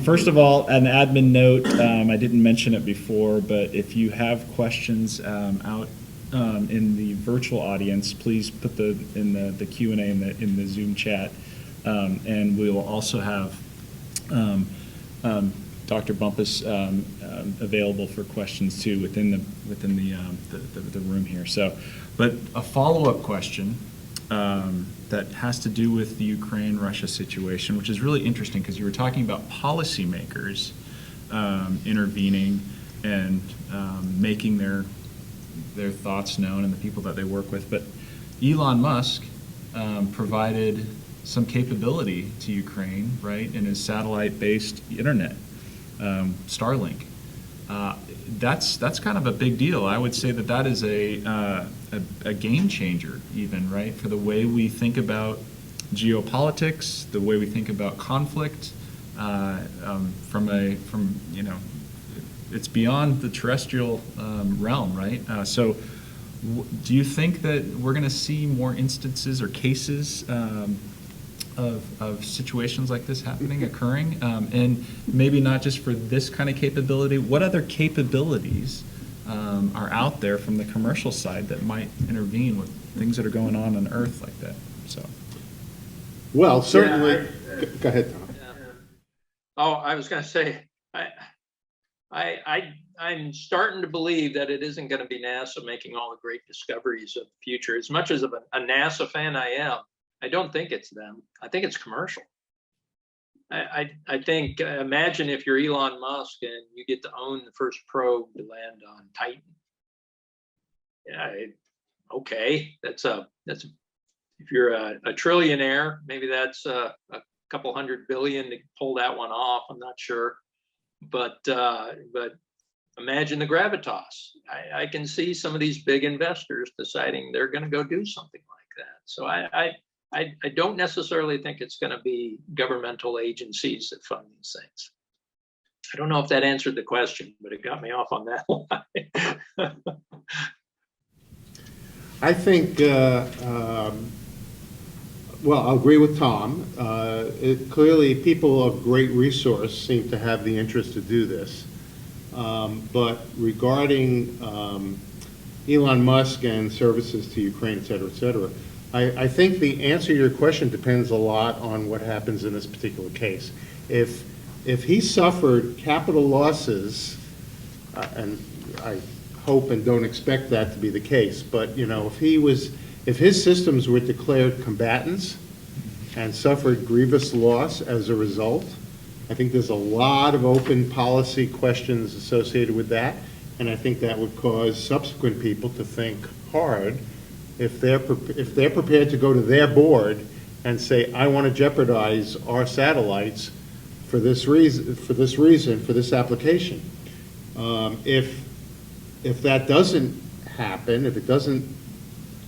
First of all, an admin note, I didn't mention it before, but if you have questions out in the virtual audience, please put in the Q&A in the Zoom chat, and we will also have Dr. Bumpus available for questions too within the room here. So, but a follow-up question that has to do with the Ukraine-Russia situation, which is really interesting because you were talking about policymakers intervening and making their thoughts known and the people that they work with. But Elon Musk provided some capability to Ukraine, right, in his satellite-based internet, Starlink. That's kind of a big deal. I would say that is a game changer, even, right, for the way we think about geopolitics, the way we think about conflict. From it's beyond the terrestrial realm, right? So, do you think that we're going to see more instances or cases of situations like this occurring, and maybe not just for this kind of capability? What other capabilities are out there from the commercial side that might intervene with things that are going on Earth like that? So, well, certainly. Go ahead, Tom. Oh, I was going to say, I'm starting to believe that it isn't going to be NASA making all the great discoveries of the future. As much as of a NASA fan I am, I don't think it's them. I think it's commercial. I think, imagine if you're Elon Musk and you get to own the first probe to land on Titan. Yeah, okay, if you're a trillionaire, maybe that's a couple $100 billion to pull that one off. I'm not sure, but imagine the gravitas. I can see some of these big investors deciding they're going to go do something like that. So I don't necessarily think it's going to be governmental agencies that fund these things. I don't know if that answered the question, but it got me off on that line. I think, well, I'll agree with Tom. Clearly, people of great resource seem to have the interest to do this. But regarding Elon Musk and services to Ukraine, et cetera, I think the answer to your question depends a lot on what happens in this particular case. If he suffered capital losses, and I hope and don't expect that to be the case, but if his systems were declared combatants and suffered grievous loss as a result, I think there's a lot of open policy questions associated with that, and I think that would cause subsequent people to think hard if they're prepared to go to their board and say, I want to jeopardize our satellites for this reason, for this application. If that doesn't happen, if it doesn't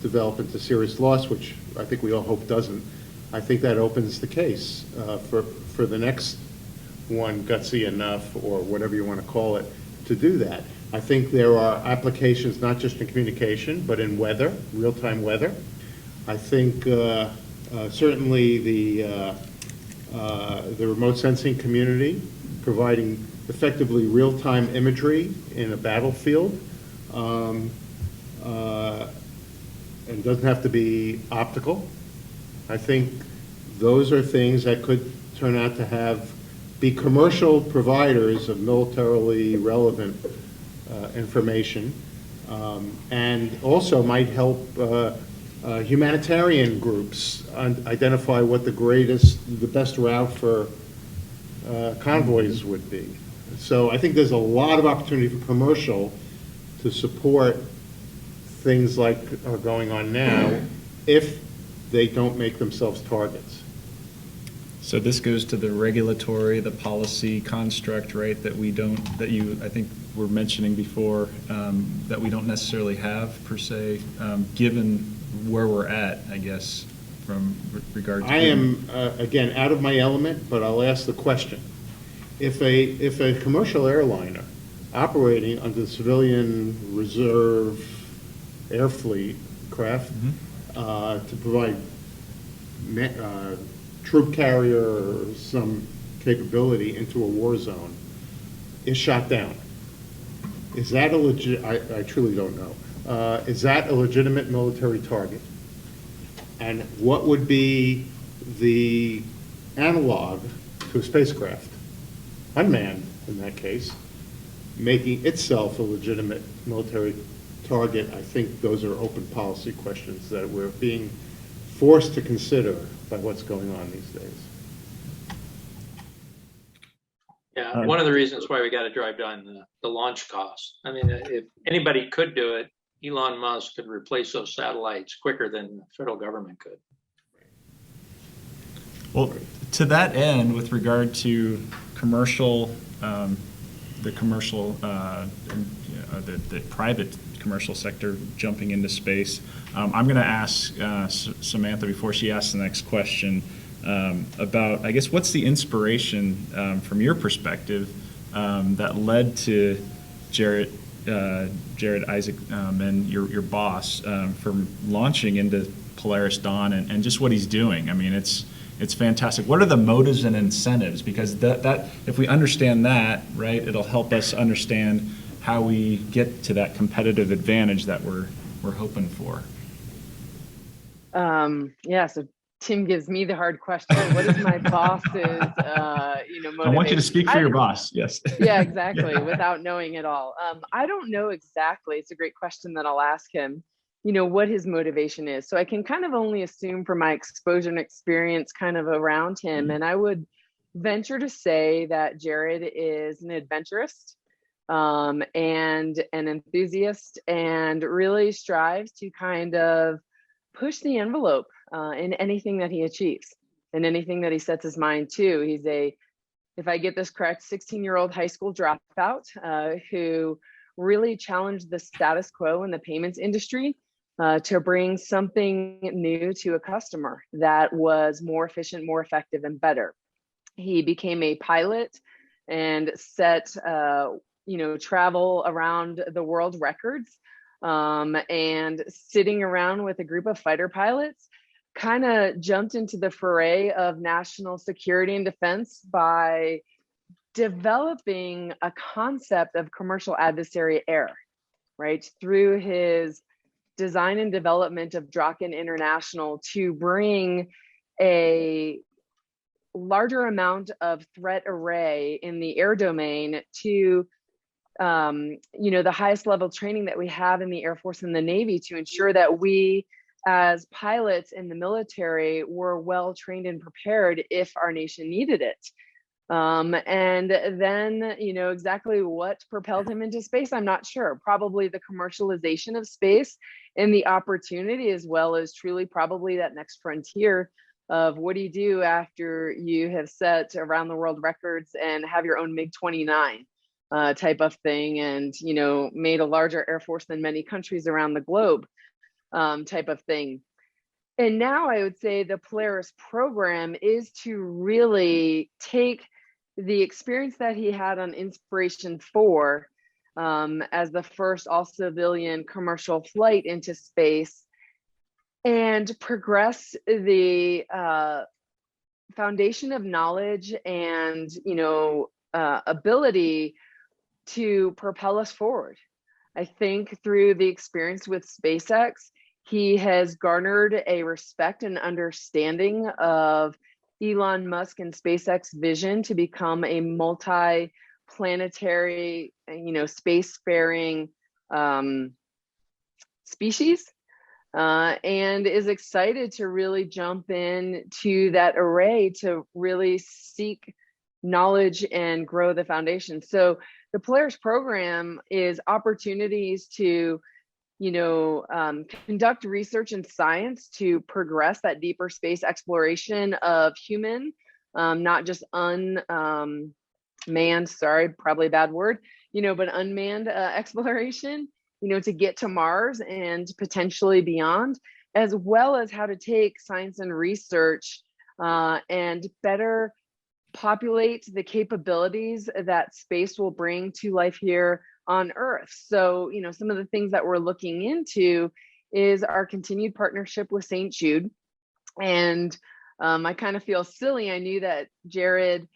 develop into serious loss, which I think we all hope doesn't, I think that opens the case for the next one gutsy enough, or whatever you want to call it, to do that. I think there are applications not just in communication, but in weather, real-time weather. I think certainly the remote sensing community, providing effectively real-time imagery in a battlefield. and it doesn't have to be optical. I think those are things that could turn out to be commercial providers of militarily relevant information, and also might help humanitarian groups identify what the best route for convoys would be. So I think there's a lot of opportunity for commercial to support things like are going on now if they don't make themselves targets. So this goes to the regulatory, the policy construct, right, that you, I think, were mentioning before, that we don't necessarily have per se, given where we're at, I guess, from regard to. I am, again, out of my element, but I'll ask the question. If a commercial airliner operating under the civilian reserve air fleet craft to provide troop carrier or some capability into a war zone is shot down, is that a legit? I truly don't know. Is that a legitimate military target? And what would be the analog to a spacecraft, unmanned in that case, making itself a legitimate military target? I think those are open policy questions that we're being forced to consider by what's going on these days. Yeah, one of the reasons why we got to drive down the launch cost. I mean, if anybody could do it, Elon Musk could replace those satellites quicker than the federal government could. Well, to that end, with regard to commercial, the private commercial sector jumping into space, I'm going to ask Samantha before she asks the next question about, I guess, what's the inspiration from your perspective that led to Jared Isaac and your boss from launching into Polaris Dawn and just what he's doing. I mean, it's fantastic. What are the motives and incentives? Because that if we understand that, right, it'll help us understand how we get to that competitive advantage that we're hoping for. Yeah, so Tim gives me the hard question. What is my boss's, motivation? I want you to speak for your boss. Yes. Yeah, exactly. Yeah. Without knowing it all. I don't know exactly. It's a great question that I'll ask him, what his motivation is. So I can kind of only assume from my exposure and experience kind of around him. And I would venture to say that Jared is an adventurist and an enthusiast and really strives to kind of push the envelope in anything that he achieves and anything that he sets his mind to. He's if I get this correct, 16-year-old high school dropout who really challenged the status quo in the payments industry to bring something new to a customer that was more efficient, more effective, and better. He became a pilot and set, travel around the world records, and sitting around with a group of fighter pilots, kind of jumped into the foray of national security and defense by developing a concept of commercial adversary air, right? Through his design and development of Draken International to bring a larger amount of threat array in the air domain to the highest level training that we have in the Air Force and the Navy to ensure that we as pilots in the military were well trained and prepared if our nation needed it. And then, exactly what propelled him into space, I'm not sure. Probably the commercialization of space and the opportunity, as well as truly probably that next frontier of what do you do after you have set around the world records and have your own MiG-29 type of thing and, made a larger Air Force than many countries around the globe type of thing. And now I would say the Polaris program is to really take the experience that he had on Inspiration 4 as the first all-civilian commercial flight into space and progress the foundation of knowledge and, ability to propel us forward. I think through the experience with SpaceX, He has garnered a respect and understanding of Elon Musk and SpaceX vision to become a multi-planetary, spacefaring species, and is excited to really jump in to that array to really seek knowledge and grow the foundation. So the Polaris program is opportunities to conduct research and science to progress that deeper space exploration of human, not just unmanned, sorry, probably a bad word, but unmanned exploration, to get to Mars and potentially beyond, as well as how to take science and research and better populate the capabilities that space will bring to life here on Earth. So, some of the things that we're looking into is our continued partnership with St. Jude. And I kind of feel silly. I knew that Jared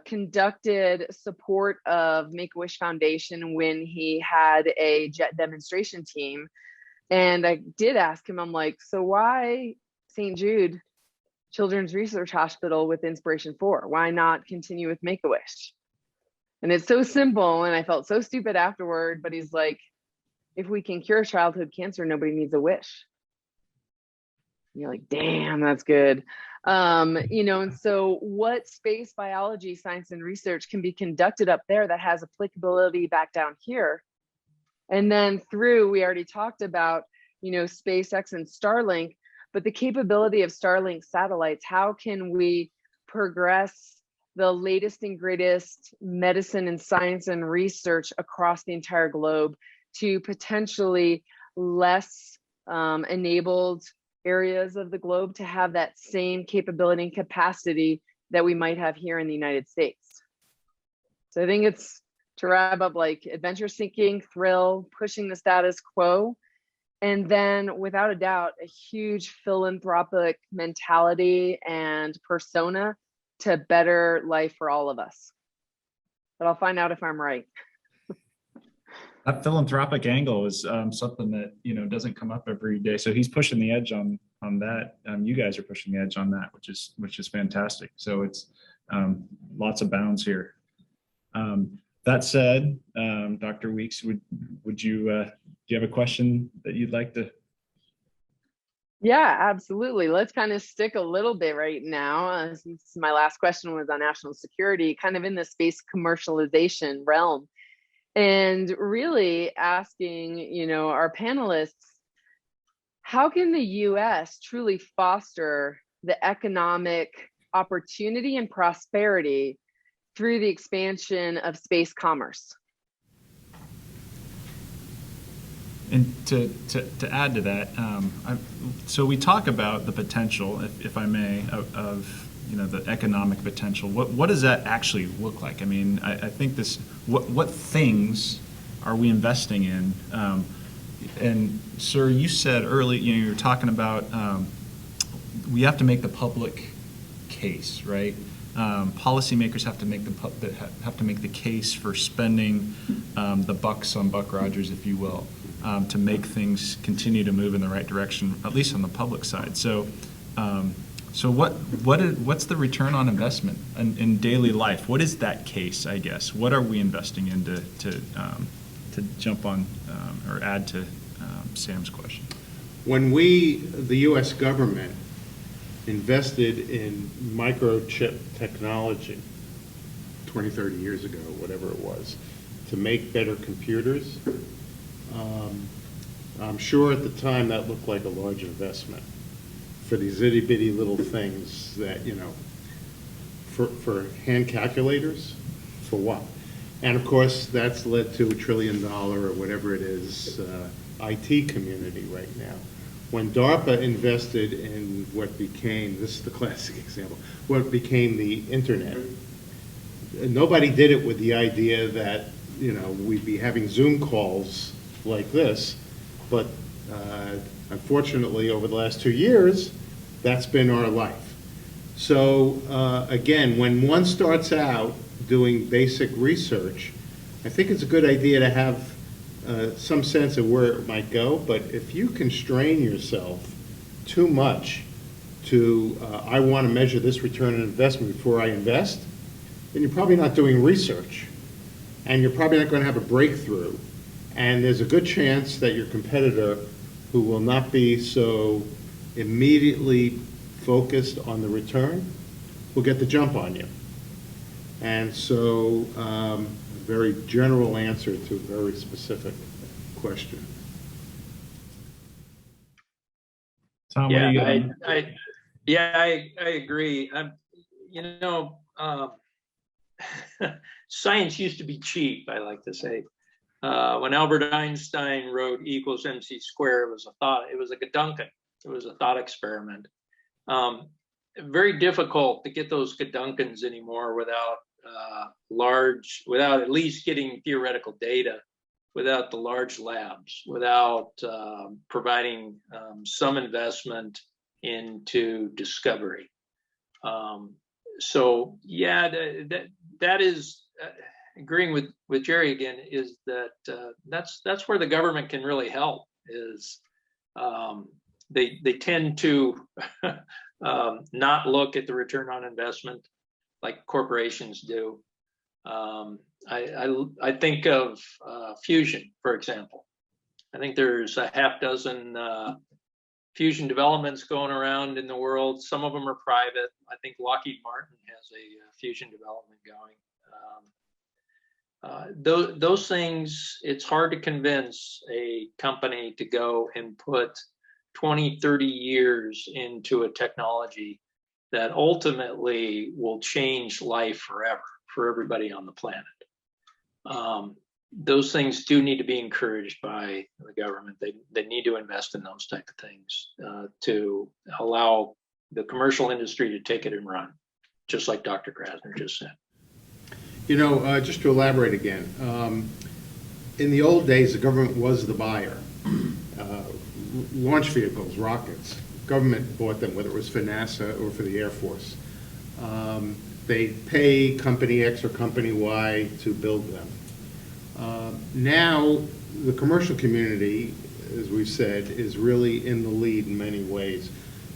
conducted support of Make-A-Wish Foundation when he had a jet demonstration team. And I did ask him, I'm like, so why St. Jude Children's Research Hospital with Inspiration 4? Why not continue with Make-A-Wish? And it's so simple, and I felt so stupid afterward, but he's like, if we can cure childhood cancer, nobody needs a wish. And you're like, damn, that's good. And so what space biology, science, and research can be conducted up there that has applicability back down here? And then we already talked about, SpaceX and Starlink, but the capability of Starlink satellites, how can we progress the latest and greatest medicine and science and research across the entire globe to potentially less enabled areas of the globe to have that same capability and capacity that we might have here in the United States? So I think it's, to wrap up, like adventure seeking, thrill, pushing the status quo, and then without a doubt, a huge philanthropic mentality and persona to better life for all of us. But I'll find out if I'm right. That philanthropic angle is something that doesn't come up every day. So he's pushing the edge on that. You guys are pushing the edge on that, which is fantastic. So it's lots of bounds here. That said, Dr. Weeks, would you do you have a question that you'd like to? Yeah, absolutely. Let's kind of stick a little bit right now. Since my last question was on national security, kind of in the space commercialization realm, and really asking, our panelists, how can the U.S. truly foster the economic opportunity and prosperity through the expansion of space commerce? And to add to that, so we talk about the potential, if I may, of the economic potential. What does that actually look like? I mean, I think what things are we investing in? And sir, you said early, you were talking about we have to make the public case, right? Policymakers have to make the case for spending the bucks on Buck Rogers, if you will, to make things continue to move in the right direction, at least on the public side. So, what's the return on investment in daily life? What is that case? I guess what are we investing in to jump on or add to Sam's question? When the U.S. government, invested in microchip technology 20, 30 years ago, whatever it was, to make better computers, I'm sure at the time that looked like a large investment for these itty bitty little things that, for hand calculators, for what? And of course, that's led to $1 trillion or whatever it is, IT community right now. When DARPA invested in what became, this is the classic example, what became the internet, nobody did it with the idea that, we'd be having Zoom calls like this, but unfortunately over the last 2 years, that's been our life. So again, when one starts out doing basic research, I think it's a good idea to have some sense of where it might go, but if you constrain yourself too much to, I want to measure this return on investment before I invest, then you're probably not doing research, and you're probably not going to have a breakthrough. And there's a good chance that your competitor, who will not be so immediately focused on the return, will get the jump on you. And so, a very general answer to a very specific question. Tom, what do you got? I agree. Science used to be cheap, I like to say. When Albert Einstein wrote E equals MC squared, it was a Gedunken. It was a thought experiment. Very difficult to get those Gedunkens anymore without without at least getting theoretical data, without the large labs, without providing some investment into discovery. So yeah, that is agreeing with Jerry again, is that that's where the government can really help, is they tend to not look at the return on investment like corporations do. I think of fusion, for example. I think there's a half dozen fusion developments going around in the world. Some of them are private. I think Lockheed Martin has a fusion development going. Those things, it's hard to convince a company to go and put 20, 30 years into a technology that ultimately will change life forever for everybody on the planet. Those things do need to be encouraged by the government. They need to invest in those type of things to allow the commercial industry to take it and run, just like Dr. Krassner just said. You know, just to elaborate again, in the old days, the government was the buyer. Launch vehicles, rockets, government bought them, whether it was for NASA or for the Air Force. They pay company X or company Y to build them. Now, the commercial community, as we've said, is really in the lead in many ways.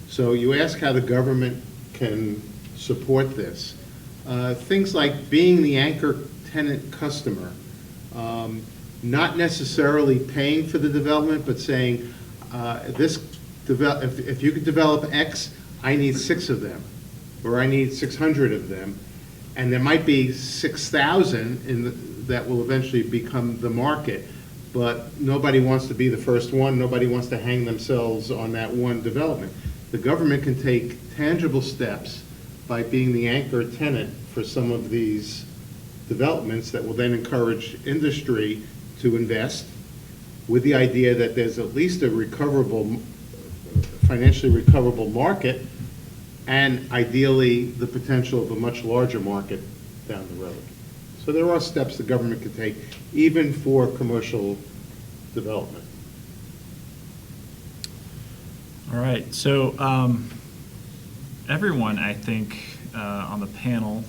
So you ask how the government can support this. Things like being the anchor tenant customer, not necessarily paying for the development, but saying, if you could develop X, I need 6 of them, or I need 600 of them, and there might be 6,000 that will eventually become the market, but nobody wants to be the first one, nobody wants to hang themselves on that one development. The government can take tangible steps by being the anchor tenant for some of these developments that will then encourage industry to invest, with the idea that there's at least a financially recoverable market, and ideally the potential of a much larger market down the road. So there are steps the government can take, even for commercial development. All right, so everyone, I think, on the panel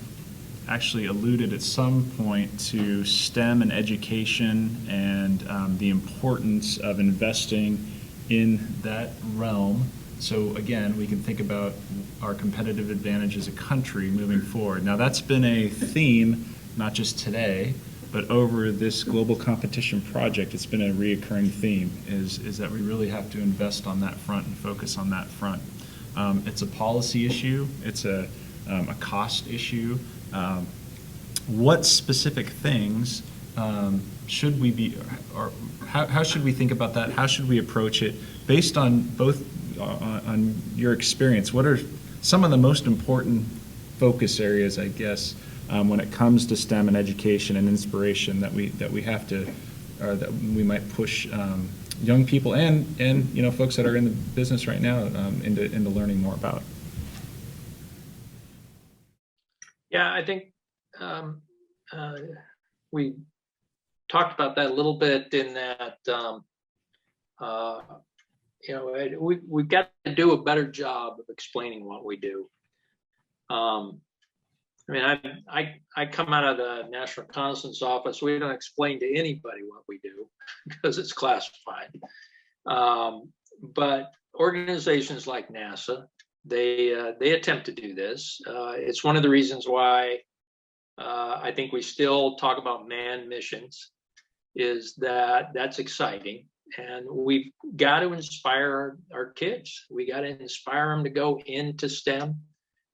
actually alluded at some point to STEM and education and the importance of investing in that realm. So again, we can think about our competitive advantage as a country moving forward. Now that's been a theme, not just today, but over this global competition project, it's been a reoccurring theme, is that we really have to invest on that front and focus on that front. It's a policy issue, it's a cost issue. What specific things should we be, or how should we think about that? How should we approach it based on both on your experience? What are some of the most important focus areas, I guess, when it comes to STEM and education and inspiration that we have to, or that we might push young people and folks that are in the business right now into learning more about? Yeah, I think we talked about that a little bit in that we've got to do a better job of explaining what we do. I mean, I come out of the National Reconnaissance Office. We don't explain to anybody what we do because it's classified. But organizations like NASA, they attempt to do this. It's one of the reasons why I think we still talk about manned missions, is that that's exciting. And we've got to inspire our kids. We got to inspire them to go into STEM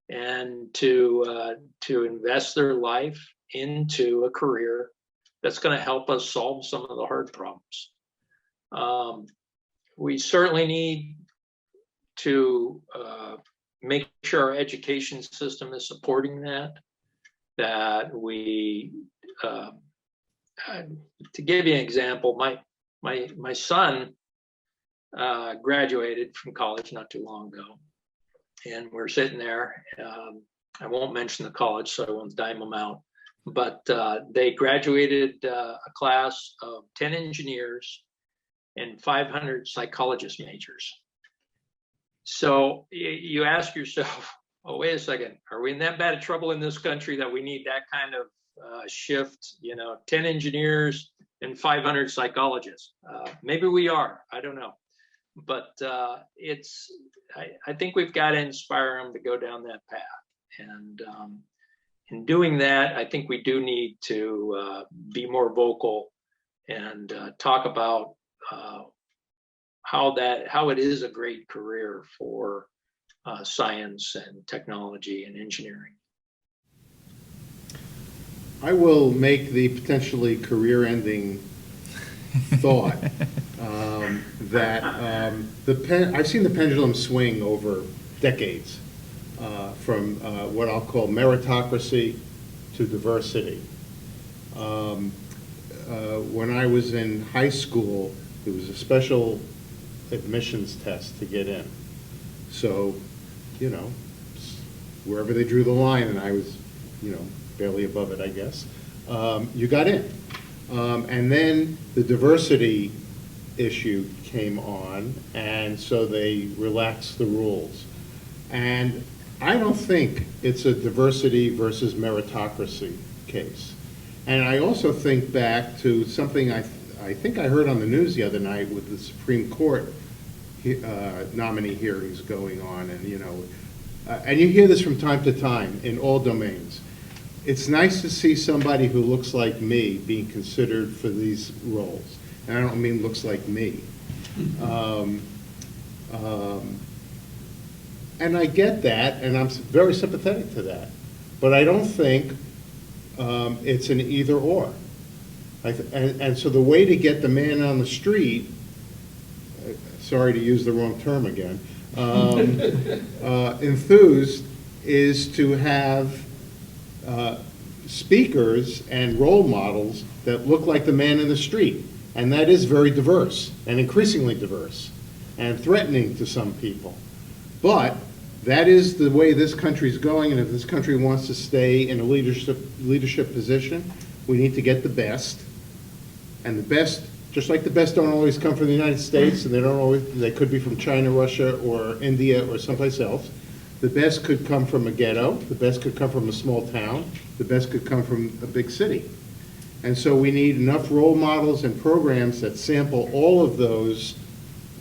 and to invest their life into a career that's going to help us solve some of the hard problems. We certainly need to make sure our education system is supporting that we, to give you an example, my son graduated from college not too long ago, and we're sitting there. I won't mention the college, so I won't dime them out, but they graduated a class of 10 engineers and 500 psychologist majors. So you ask yourself, oh, wait a second, are we in that bad of trouble in this country that we need that kind of shift? 10 engineers and 500 psychologists. Maybe we are, I don't know. But I think we've got to inspire them to go down that path. And in doing that, I think we do need to be more vocal and talk about how it is a great career for science and technology and engineering. I will make the potentially career-ending thought that I've seen the pendulum swing over decades from what I'll call meritocracy to diversity. When I was in high school, there was a special admissions test to get in. So, wherever they drew the line, and I was, barely above it, I guess, you got in. And then the diversity issue came on, and so they relaxed the rules. And I don't think it's a diversity versus meritocracy case. And I also think back to something I think I heard on the news the other night with the Supreme Court nominee hearings going on, and and you hear this from time to time in all domains. It's nice to see somebody who looks like me being considered for these roles. And I don't mean looks like me. And I get that, and I'm very sympathetic to that. But I don't think it's an either or. And so the way to get the man on the street, sorry to use the wrong term again, enthused, is to have speakers and role models that look like the man in the street. And that is very diverse and increasingly diverse and threatening to some people. But that is the way this country's going, and if this country wants to stay in a leadership position, we need to get the best. And the best, just like the best don't always come from the United States, and they could be from China, Russia, or India, or someplace else. The best could come from a ghetto, the best could come from a small town, the best could come from a big city. And so we need enough role models and programs that sample all of those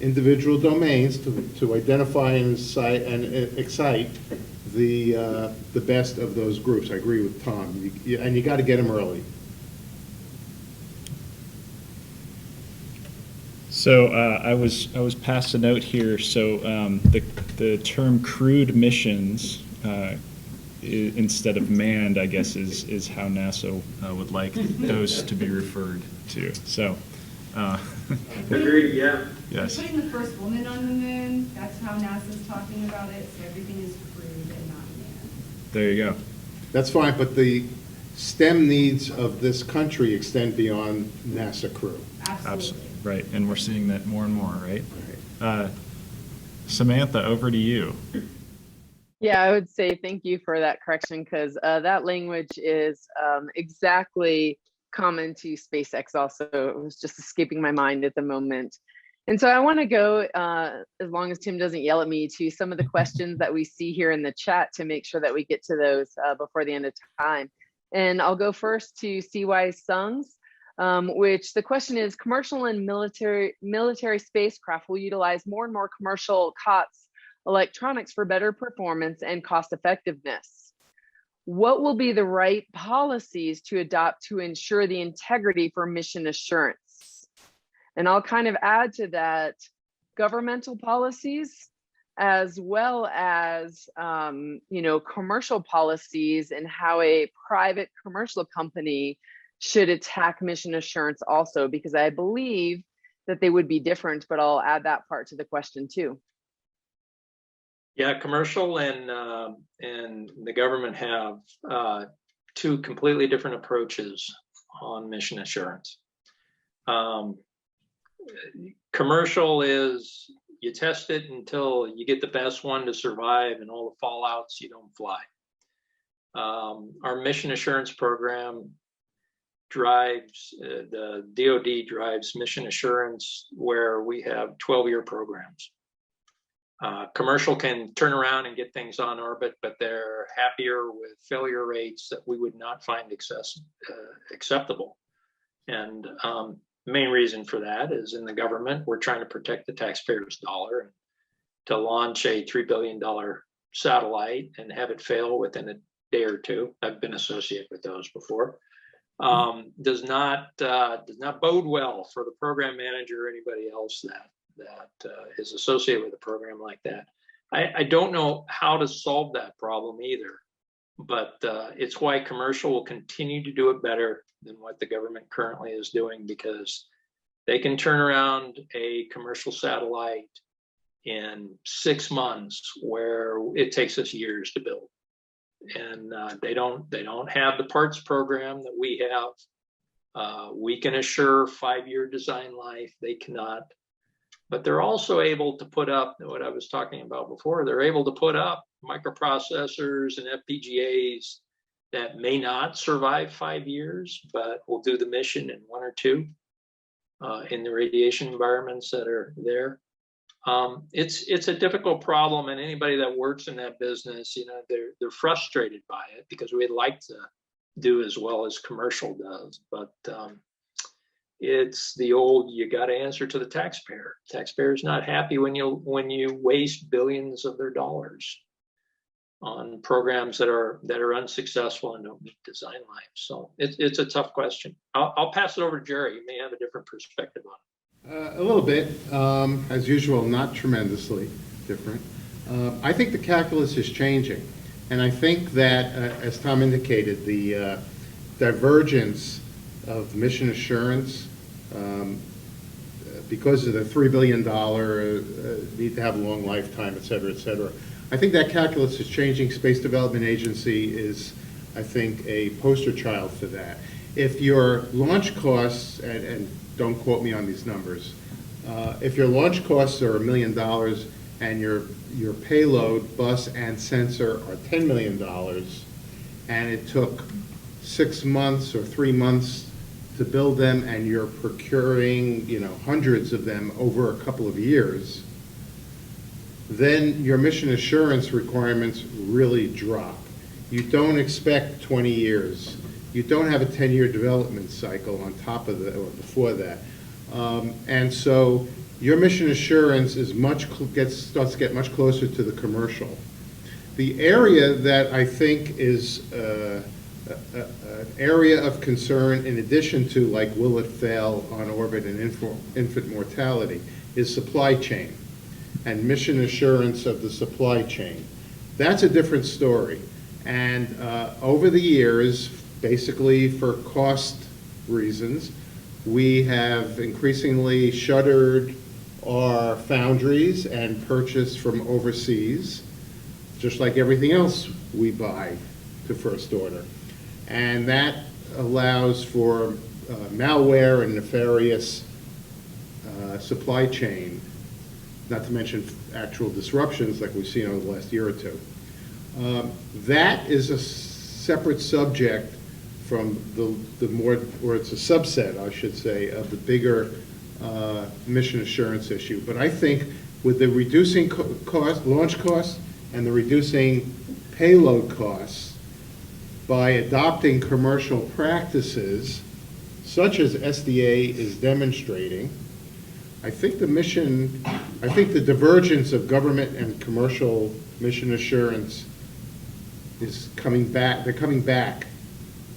individual domains to identify and excite the best of those groups. I agree with Tom, and you got to get them early. So I was passed a note here. So the term crewed missions instead of manned, I guess, is how NASA would like those to be referred to. So. Agreed. Yeah. Yes. Putting the first woman on the moon. That's how NASA's talking about it. So everything is crewed and not manned. There you go. That's fine, but the STEM needs of this country extend beyond NASA crew. Absolutely. Right, and we're seeing that more and more, right? Samantha, over to you. Yeah, I would say thank you for that correction, because that language is exactly common to SpaceX also. It was just escaping my mind at the moment. And so I want to go, as long as Tim doesn't yell at me, to some of the questions that we see here in the chat to make sure that we get to those before the end of time. And I'll go first to CY Sung's, which the question is, commercial and military spacecraft will utilize more and more commercial COTS electronics for better performance and cost effectiveness. What will be the right policies to adopt to ensure the integrity for mission assurance? And I'll kind of add to that governmental policies as well as, commercial policies and how a private commercial company should attack mission assurance also, because I believe that they would be different, but I'll add that part to the question too. Yeah, commercial and the government have two completely different approaches on mission assurance. Commercial is you test it until you get the best one to survive, and all the fallouts you don't fly. Our mission assurance program drives, the DoD drives mission assurance where we have 12-year programs. Commercial can turn around and get things on orbit, but they're happier with failure rates that we would not find acceptable. And the main reason for that is in the government, we're trying to protect the taxpayer's dollar. And to launch a $3 billion satellite and have it fail within a day or two, I've been associated with those before, does not bode well for the program manager or anybody else that is associated with a program like that. I don't know how to solve that problem either, but it's why commercial will continue to do it better than what the government currently is doing, because they can turn around a commercial satellite in 6 months where it takes us years to build. And they don't have the parts program that we have. We can assure 5-year design life, they cannot. But they're also able to put up what I was talking about before. They're able to put up microprocessors and FPGAs that may not survive 5 years, but will do the mission in 1 or 2 in the radiation environments that are there. It's a difficult problem, and anybody that works in that business, they're frustrated by it because we'd like to do as well as commercial does, but it's the old, you got to answer to the taxpayer. Taxpayer's not happy when you waste billions of their dollars on programs that are unsuccessful and don't meet design life. So it's a tough question. I'll pass it over to Jerry. You may have a different perspective on it. A little bit, as usual, not tremendously different. I think the calculus is changing, and I think that, as Tom indicated, the divergence of mission assurance, because of the $3 billion need to have a long lifetime, et cetera, et cetera. I think that calculus is changing. Space Development Agency is, I think, a poster child for that. If your launch costs, and don't quote me on these numbers, if your launch costs are $1 million and your payload, bus, and sensor are $10 million, and it took 6 months or 3 months to build them, and you're procuring, hundreds of them over a couple of years, then your mission assurance requirements really drop. You don't expect 20 years. You don't have a 10-year development cycle on top of that or before that. And so your mission assurance starts to get much closer to the commercial. The area that I think is an area of concern, in addition to will it fail on orbit and infant mortality, is supply chain and mission assurance of the supply chain. That's a different story. And over the years, basically for cost reasons, we have increasingly shuttered our foundries and purchased from overseas, just like everything else we buy to first order. And that allows for malware and nefarious supply chain, not to mention actual disruptions like we've seen over the last year or two. That is a separate subject from the more, or it's a subset, I should say, of the bigger mission assurance issue. But I think with the reducing launch costs and the reducing payload costs, by adopting commercial practices, such as SDA is demonstrating, I think the divergence of government and commercial mission assurance is coming back. They're coming back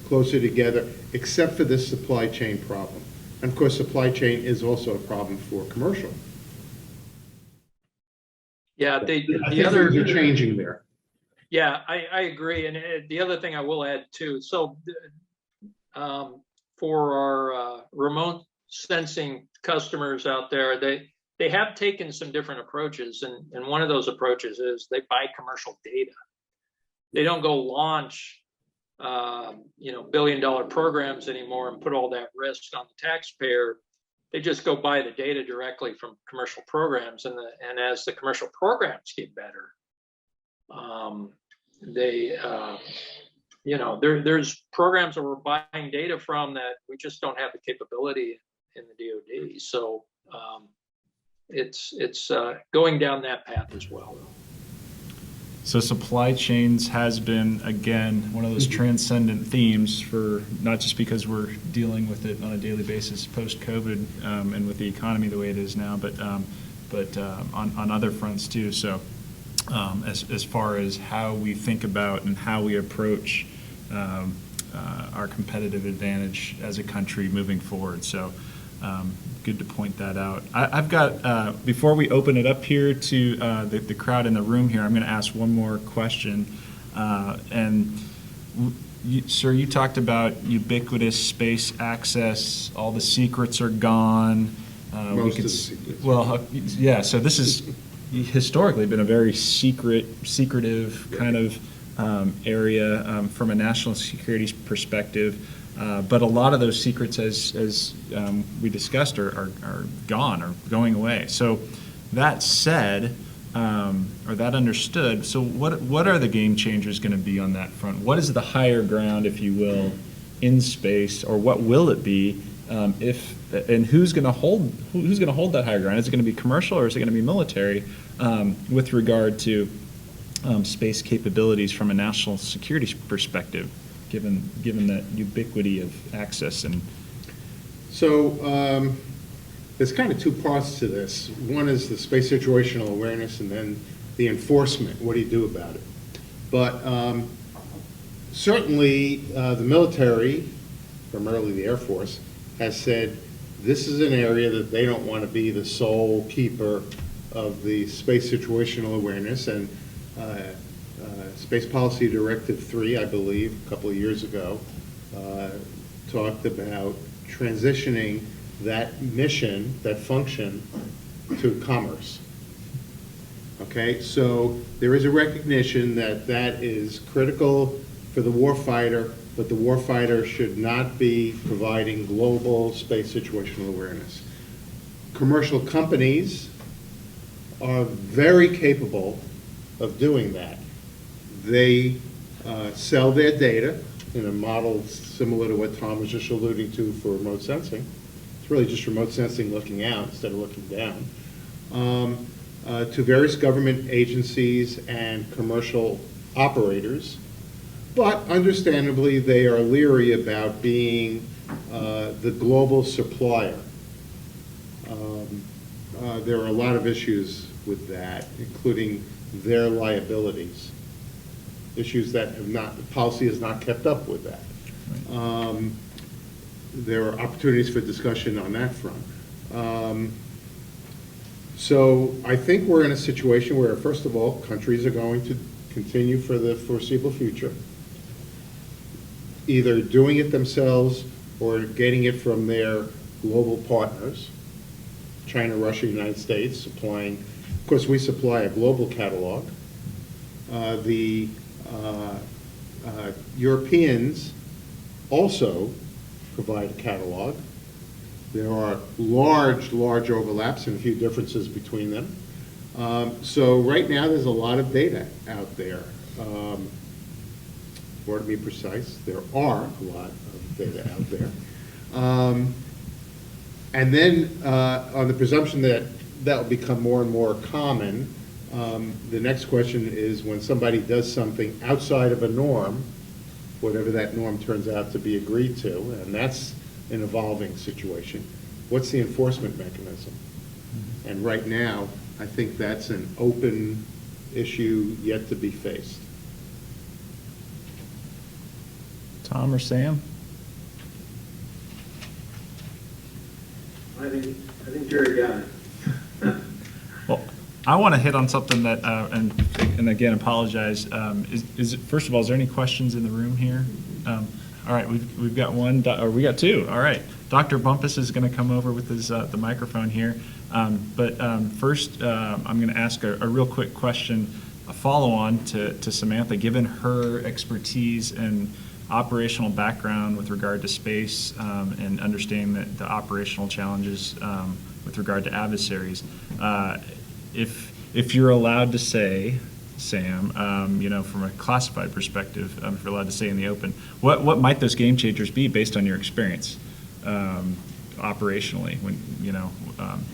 closer together, except for this supply chain problem. And of course, supply chain is also a problem for commercial. Yeah, I the think other things are changing there. Yeah, I agree. And the other thing I will add too, so for our remote sensing customers out there, they have taken some different approaches. And one of those approaches is they buy commercial data. They don't go launch billion-dollar programs anymore and put all that risk on the taxpayer. They just go buy the data directly from commercial programs, and as the commercial programs get better, there's programs that we're buying data from that we just don't have the capability in the DoD. So it's going down that path as well. So supply chains has been, again, one of those transcendent themes for not just because we're dealing with it on a daily basis post-COVID and with the economy the way it is now, but on other fronts too. So as far as how we think about and how we approach our competitive advantage as a country moving forward. So good to point that out. I've got, before we open it up here to the crowd in the room here, I'm going to ask one more question. Sir, you talked about ubiquitous space access, all the secrets are gone. Most of the secrets. Well, yeah, so this is historically been a very secretive kind of area from a national security perspective. But a lot of those secrets, as we discussed, are gone or going away. So that said, or that understood, so what are the game changers going to be on that front? What is the higher ground, if you will, in space, or what will it be? And who's going to hold that higher ground? Is it going to be commercial or is it going to be military with regard to space capabilities from a national security perspective? Given that ubiquity of access. And so there's kind of two parts to this. One is the space situational awareness, and then the enforcement. What do you do about it? But certainly the military, primarily the Air Force, has said this is an area that they don't want to be the sole keeper of the space situational awareness. And Space Policy Directive 3, I believe, a couple of years ago, talked about transitioning that mission, that function, to commerce. Okay, so there is a recognition that that is critical for the warfighter, but the warfighter should not be providing global space situational awareness. Commercial companies are very capable of doing that. They sell their data in a model similar to what Tom was just alluding to for remote sensing. It's really just remote sensing looking out instead of looking down, to various government agencies and commercial operators. But understandably, they are leery about being the global supplier. There are a lot of issues with that, including their liabilities. Issues that policy has not kept up with that. There are opportunities for discussion on that front. So I think we're in a situation where, first of all, countries are going to continue for the foreseeable future, either doing it themselves or getting it from their global partners, China, Russia, United States, supplying. Of course, we supply a global catalog. The Europeans also provide a catalog. There are large overlaps and a few differences between them. So right now there's a lot of data out there. Or to be precise, there are a lot of data out there. And then on the presumption that that will become more and more common, the next question is when somebody does something outside of a norm, whatever that norm turns out to be agreed to, and that's an evolving situation, what's the enforcement mechanism? And right now, I think that's an open issue yet to be faced. Tom or Sam? I think Jerry got it. Well, I want to hit on something that, and again, apologize. First of all, is there any questions in the room here? All right, we've got one, or we got two. All right, Dr. Bumpus is going to come over with his the microphone here. First, I'm going to ask a real quick question, a follow-on to Samantha, given her expertise and operational background with regard to space and understanding the operational challenges with regard to adversaries. If you're allowed to say, Sam, from a classified perspective, if you're allowed to say in the open, what might those game changers be based on your experience operationally, when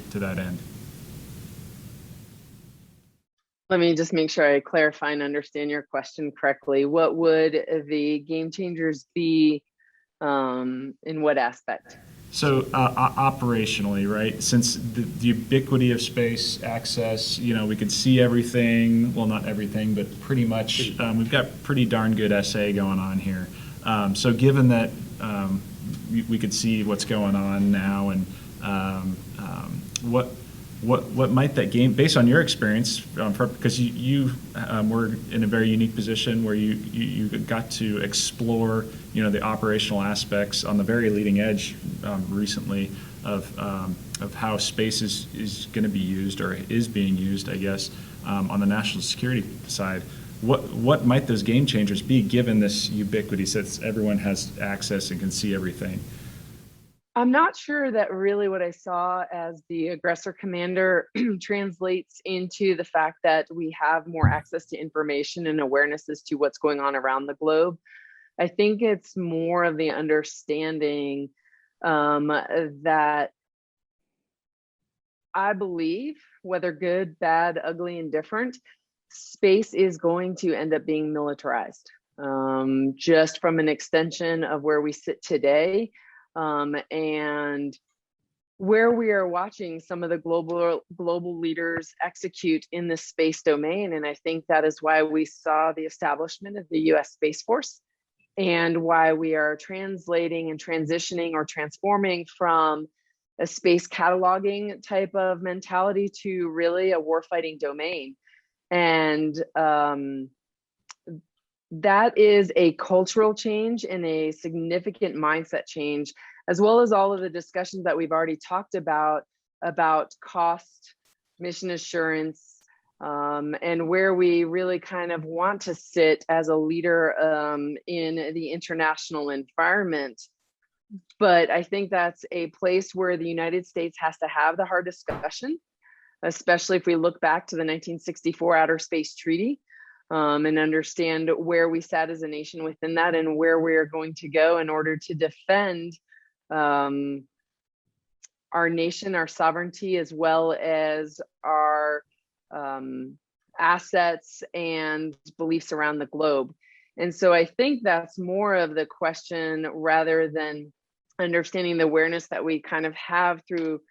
to that end? Let me just make sure I clarify and understand your question correctly. What would the game changers be in what aspect? So operationally, right? Since the ubiquity of space access, we could see everything. Well, not everything, but pretty much. We've got pretty darn good SA going on here. So given that we could see what's going on now, and what might that game, based on your experience, because you were in a very unique position where you got to explore the operational aspects on the very leading edge recently of how space is going to be used, or is being used, I guess, on the national security side. What might those game changers be, given this ubiquity, since everyone has access and can see everything? I'm not sure that really what I saw as the aggressor commander translates into the fact that we have more access to information and awareness as to what's going on around the globe. I think it's more of the understanding that I believe, whether good, bad, ugly, indifferent, space is going to end up being militarized. Just from an extension of where we sit today, and where we are watching some of the global leaders execute in the space domain. And I think that is why we saw the establishment of the US Space Force, and why we are translating and transitioning or transforming from a space cataloging type of mentality to really a warfighting domain. And that is a cultural change and a significant mindset change, as well as all of the discussions that we've already talked about cost, mission assurance, and where we really kind of want to sit as a leader in the international environment. But I think that's a place where the United States has to have the hard discussion, especially if we look back to the 1964 Outer Space Treaty. And understand where we sat as a nation within that, and where we are going to go in order to defend our nation, our sovereignty, as well as our assets and beliefs around the globe. And so I think that's more of the question, rather than understanding the awareness that we kind of have through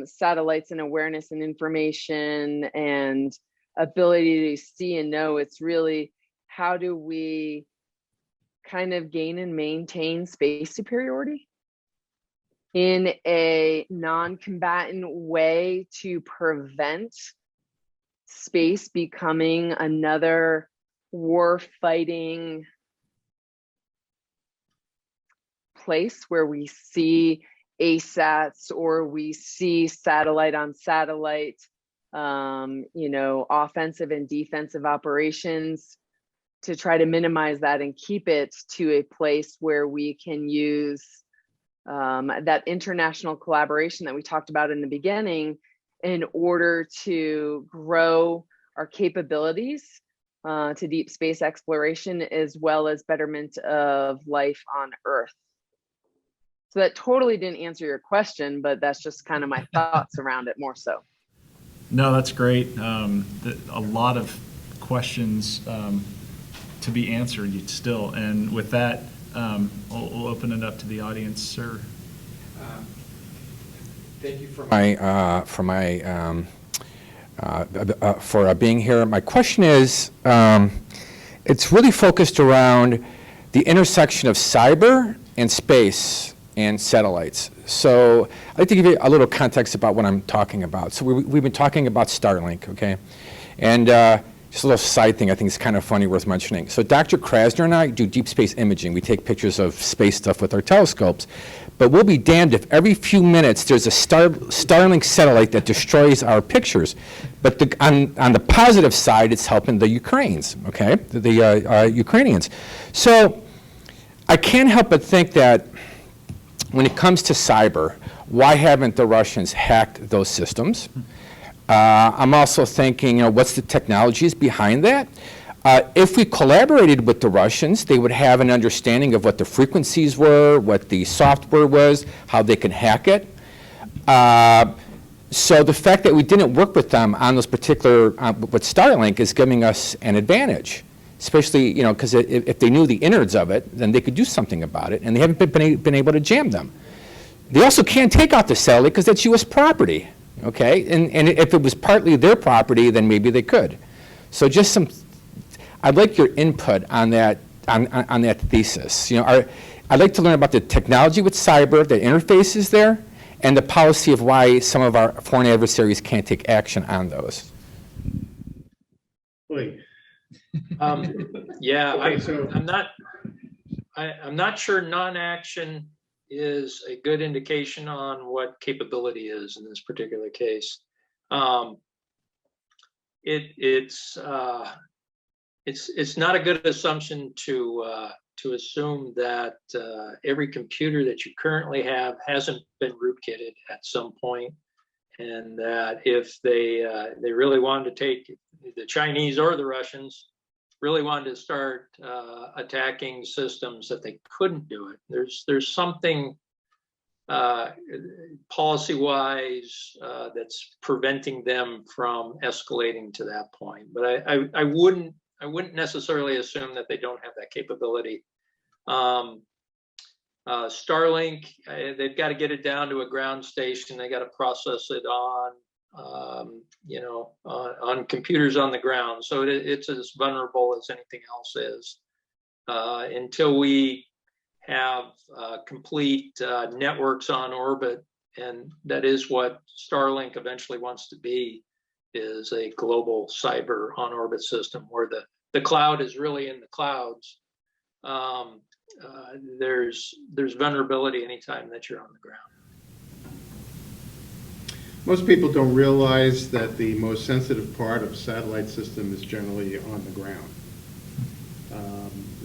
satellites and awareness and information and ability to see and know. It's really, how do we kind of gain and maintain space superiority in a non-combatant way to prevent space becoming another war-fighting place where we see ASATs, or we see satellite on satellite, offensive and defensive operations, to try to minimize that and keep it to a place where we can use that international collaboration that we talked about in the beginning, in order to grow our capabilities to deep space exploration, as well as betterment of life on Earth. So that totally didn't answer your question, but that's just kind of my thoughts around it more so. No, that's great. A lot of questions to be answered still. And with that, we'll open it up to the audience, sir. Thank you for being here. My question is, it's really focused around the intersection of cyber and space and satellites. So I'd like to give you a little context about what I'm talking about. So we've been talking about Starlink, okay? And just a little side thing I think is kind of funny, worth mentioning. So Dr. Krassner and I do deep space imaging. We take pictures of space stuff with our telescopes. But we'll be damned if every few minutes there's a Starlink satellite that destroys our pictures. But on the positive side, it's helping the Ukrainians, okay? The Ukrainians. So I can't help but think that when it comes to cyber, why haven't the Russians hacked those systems? I'm also thinking, what's the technologies behind that? If we collaborated with the Russians, they would have an understanding of what the frequencies were, what the software was, how they can hack it. So the fact that we didn't work with them on those particular, with Starlink is giving us an advantage. Especially, because if they knew the innards of it, then they could do something about it, and they haven't been able to jam them. They also can't take out the satellite because that's U.S. property, okay? And if it was partly their property, then maybe they could. So just I'd like your input on that, on that thesis. I'd like to learn about the technology with cyber, the interfaces there, and the policy of why some of our foreign adversaries can't take action on those. Wait. Yeah, Okay, so I'm not sure non-action is a good indication on what capability is in this particular case. It's not a good assumption to assume that every computer that you currently have hasn't been rootkitted at some point, and that if they really wanted to take, the Chinese or the Russians really wanted to start attacking systems, that they couldn't do it. There's something policy-wise that's preventing them from escalating to that point. But I wouldn't necessarily assume that they don't have that capability. Starlink, they've got to get it down to a ground station. They got to process it on computers on the ground. So it's as vulnerable as anything else is. Until we have complete networks on orbit, and that is what Starlink eventually wants to be, is a global cyber on orbit system where the cloud is really in the clouds. There's vulnerability anytime that you're on the ground. most people don't realize that the most sensitive part of a satellite system is generally on the ground,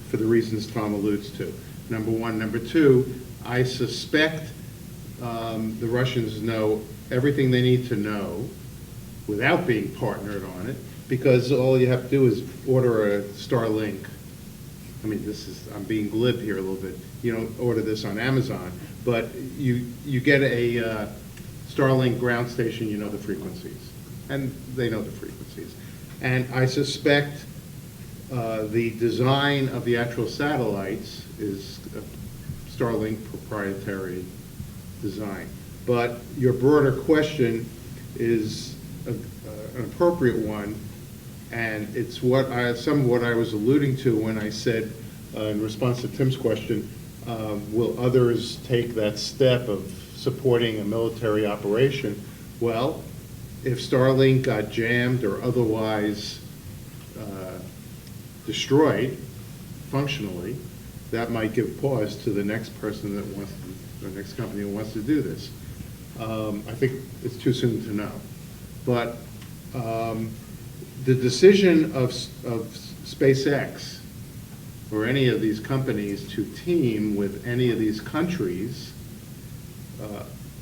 for the reasons Tom alludes to. Number one. Number two, I suspect the Russians know everything they need to know without being partnered on it, because all you have to do is order a Starlink. I mean, I'm being glib here a little bit. You don't order this on Amazon, but you get a Starlink ground station, you know the frequencies, and they know the frequencies. And I suspect the design of the actual satellites is a Starlink proprietary design. But your broader question is an appropriate one, and it's some of what I was alluding to when I said, in response to Tim's question, will others take that step of supporting a military operation? Well, if Starlink got jammed or otherwise destroyed functionally, that might give pause to the next person that wants to, or next company that wants to do this. I think it's too soon to know. But the decision of SpaceX or any of these companies to team with any of these countries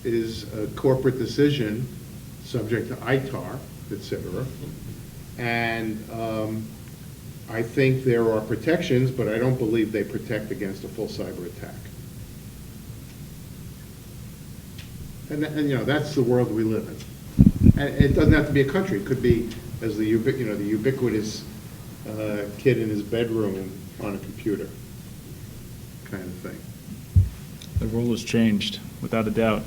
is a corporate decision subject to ITAR, et cetera. And I think there are protections, but I don't believe they protect against a full cyber attack. And that's the world we live in. And it doesn't have to be a country. It could be as the ubiquitous kid in his bedroom on a computer kind of thing. The world has changed, without a doubt.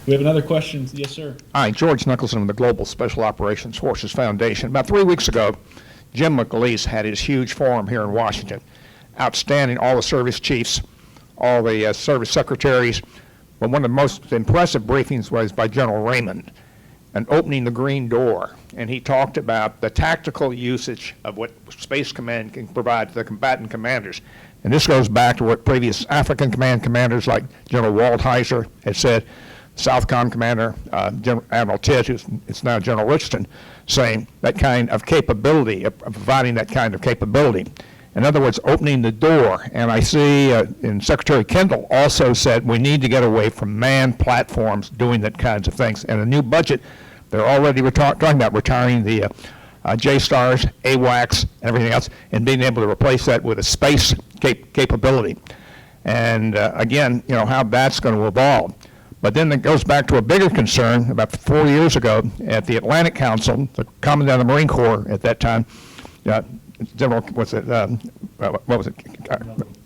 We have another question. Yes, sir. Hi, George Nicholson of the Global Special Operations Forces Foundation. About 3 weeks ago, Jim McAleese had his huge forum here in Washington. Outstanding, all the service chiefs, all the service secretaries. But one of the most impressive briefings was by General Raymond, and opening the green door. And he talked about the tactical usage of what Space Command can provide to the combatant commanders. And this goes back to what previous African command commanders like General Waldheiser had said, Southcom Commander General Admiral Tidd, it's now General Richardson, saying that kind of capability, of providing that kind of capability. In other words, opening the door. And I see and Secretary Kendall also said we need to get away from manned platforms doing that kinds of things. And a new budget, they're already talking about retiring the J-STARS, AWACS, and everything else, and being able to replace that with a space capability. And again, how that's going to evolve. But then it goes back to a bigger concern. About 4 years ago at the Atlantic Council, the Commandant of the Marine Corps at that time, General,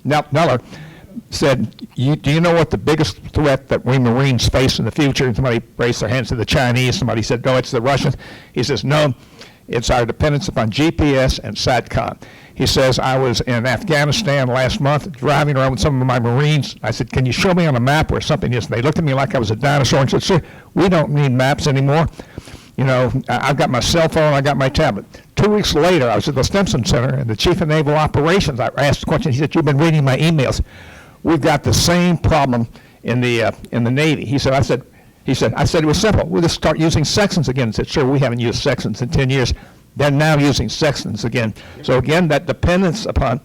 Neller, said, do you know what the biggest threat that we Marines face in the future? And somebody raised their hands to the Chinese. Somebody said, no, it's the Russians. He says, no, it's our dependence upon GPS and SATCOM. He says, I was in Afghanistan last month driving around with some of my Marines. I said, can you show me on a map where something is? And they looked at me like I was a dinosaur and said, sir, we don't need maps anymore. I've got my cell phone, I got my tablet. 2 weeks later, I was at the Stimson Center, and the Chief of Naval Operations, I asked the question, he said, you've been reading my emails. We've got the same problem in the Navy. I said it was simple. We'll just start using sextants again. He said, sure, we haven't used sextants in 10 years. They're now using sextants again. So again, that dependence upon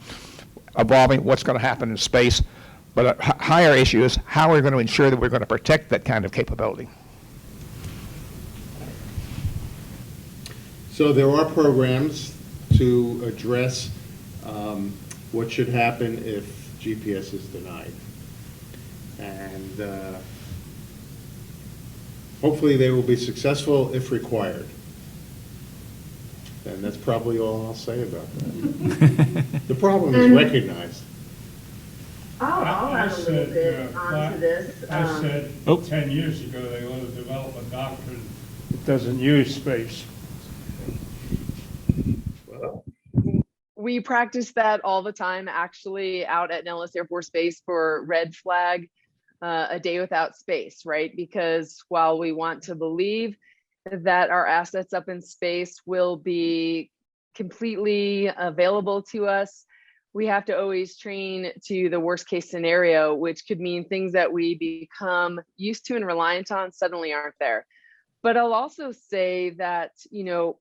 evolving what's going to happen in space. But a higher issue is how we're going to ensure that we're going to protect that kind of capability. So there are programs to address what should happen if GPS is denied. And hopefully they will be successful if required. And that's probably all I'll say about that. The problem is recognized. I'll add a little bit onto this. I said 10 years ago they want to develop a doctrine that doesn't use space. We practice that all the time, actually, out at Nellis Air Force Base for Red Flag, a day without space, right? Because while we want to believe that our assets up in space will be completely available to us, we have to always train to the worst case scenario, which could mean things that we become used to and reliant on suddenly aren't there. But I'll also say that,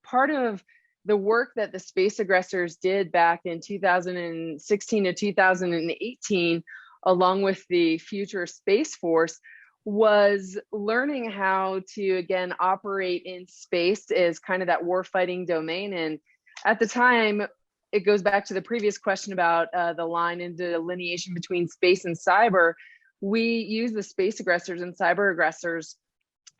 part of the work that the space aggressors did back in 2016 to 2018, along with the future Space Force, was learning how to, again, operate in space as kind of that warfighting domain. And at the time, it goes back to the previous question about the line and delineation between space and cyber. We use the space aggressors and cyber aggressors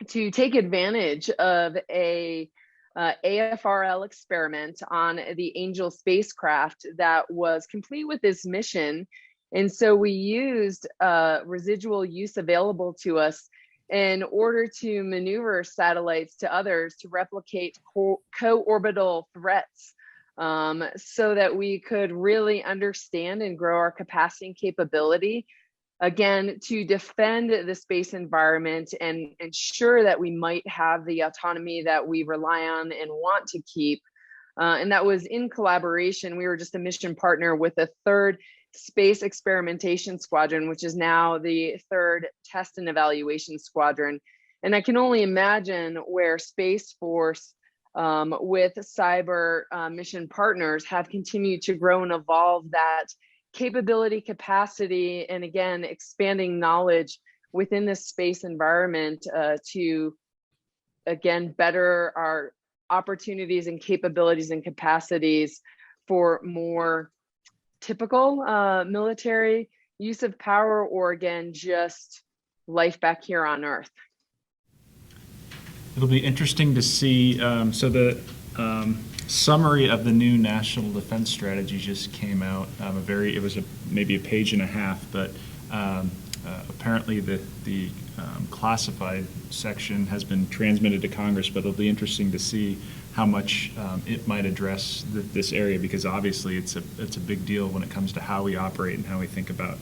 to take advantage of a AFRL experiment on the Angel spacecraft that was complete with this mission. And so we used residual use available to us in order to maneuver satellites to others to replicate co-orbital threats, so that we could really understand and grow our capacity and capability, again, to defend the space environment and ensure that we might have the autonomy that we rely on and want to keep. And that was in collaboration. We were just a mission partner with the 3rd Space Experimentation Squadron, which is now the 3rd Test and Evaluation Squadron. And I can only imagine where Space Force with cyber mission partners have continued to grow and evolve that capability, capacity, and again, expanding knowledge within this space environment to, again, better our opportunities and capabilities and capacities for more typical military use of power, or again, just life back here on Earth. It'll be interesting to see, so the summary of the new National Defense Strategy just came out. It was maybe a page and a half, but apparently the classified section has been transmitted to Congress, but it'll be interesting to see how much it might address this area, because obviously it's a big deal when it comes to how we operate and how we think about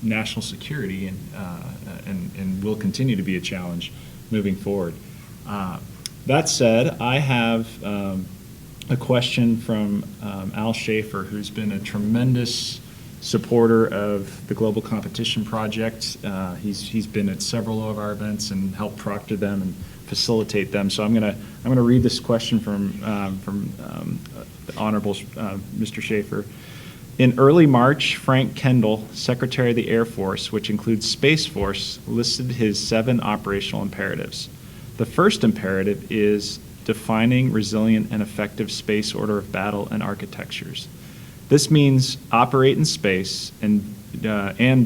national security, and will continue to be a challenge moving forward. That said, I have a question from Al Schaefer, who's been a tremendous supporter of the Global Competition Project. He's been at several of our events and helped proctor them and facilitate them. So I'm gonna read this question from the Honorable Mr. Schaefer. In early March, Frank Kendall, Secretary of the Air Force, which includes Space Force, listed his 7 operational imperatives. The first imperative is defining resilient and effective space order of battle and architectures. This means operate in space and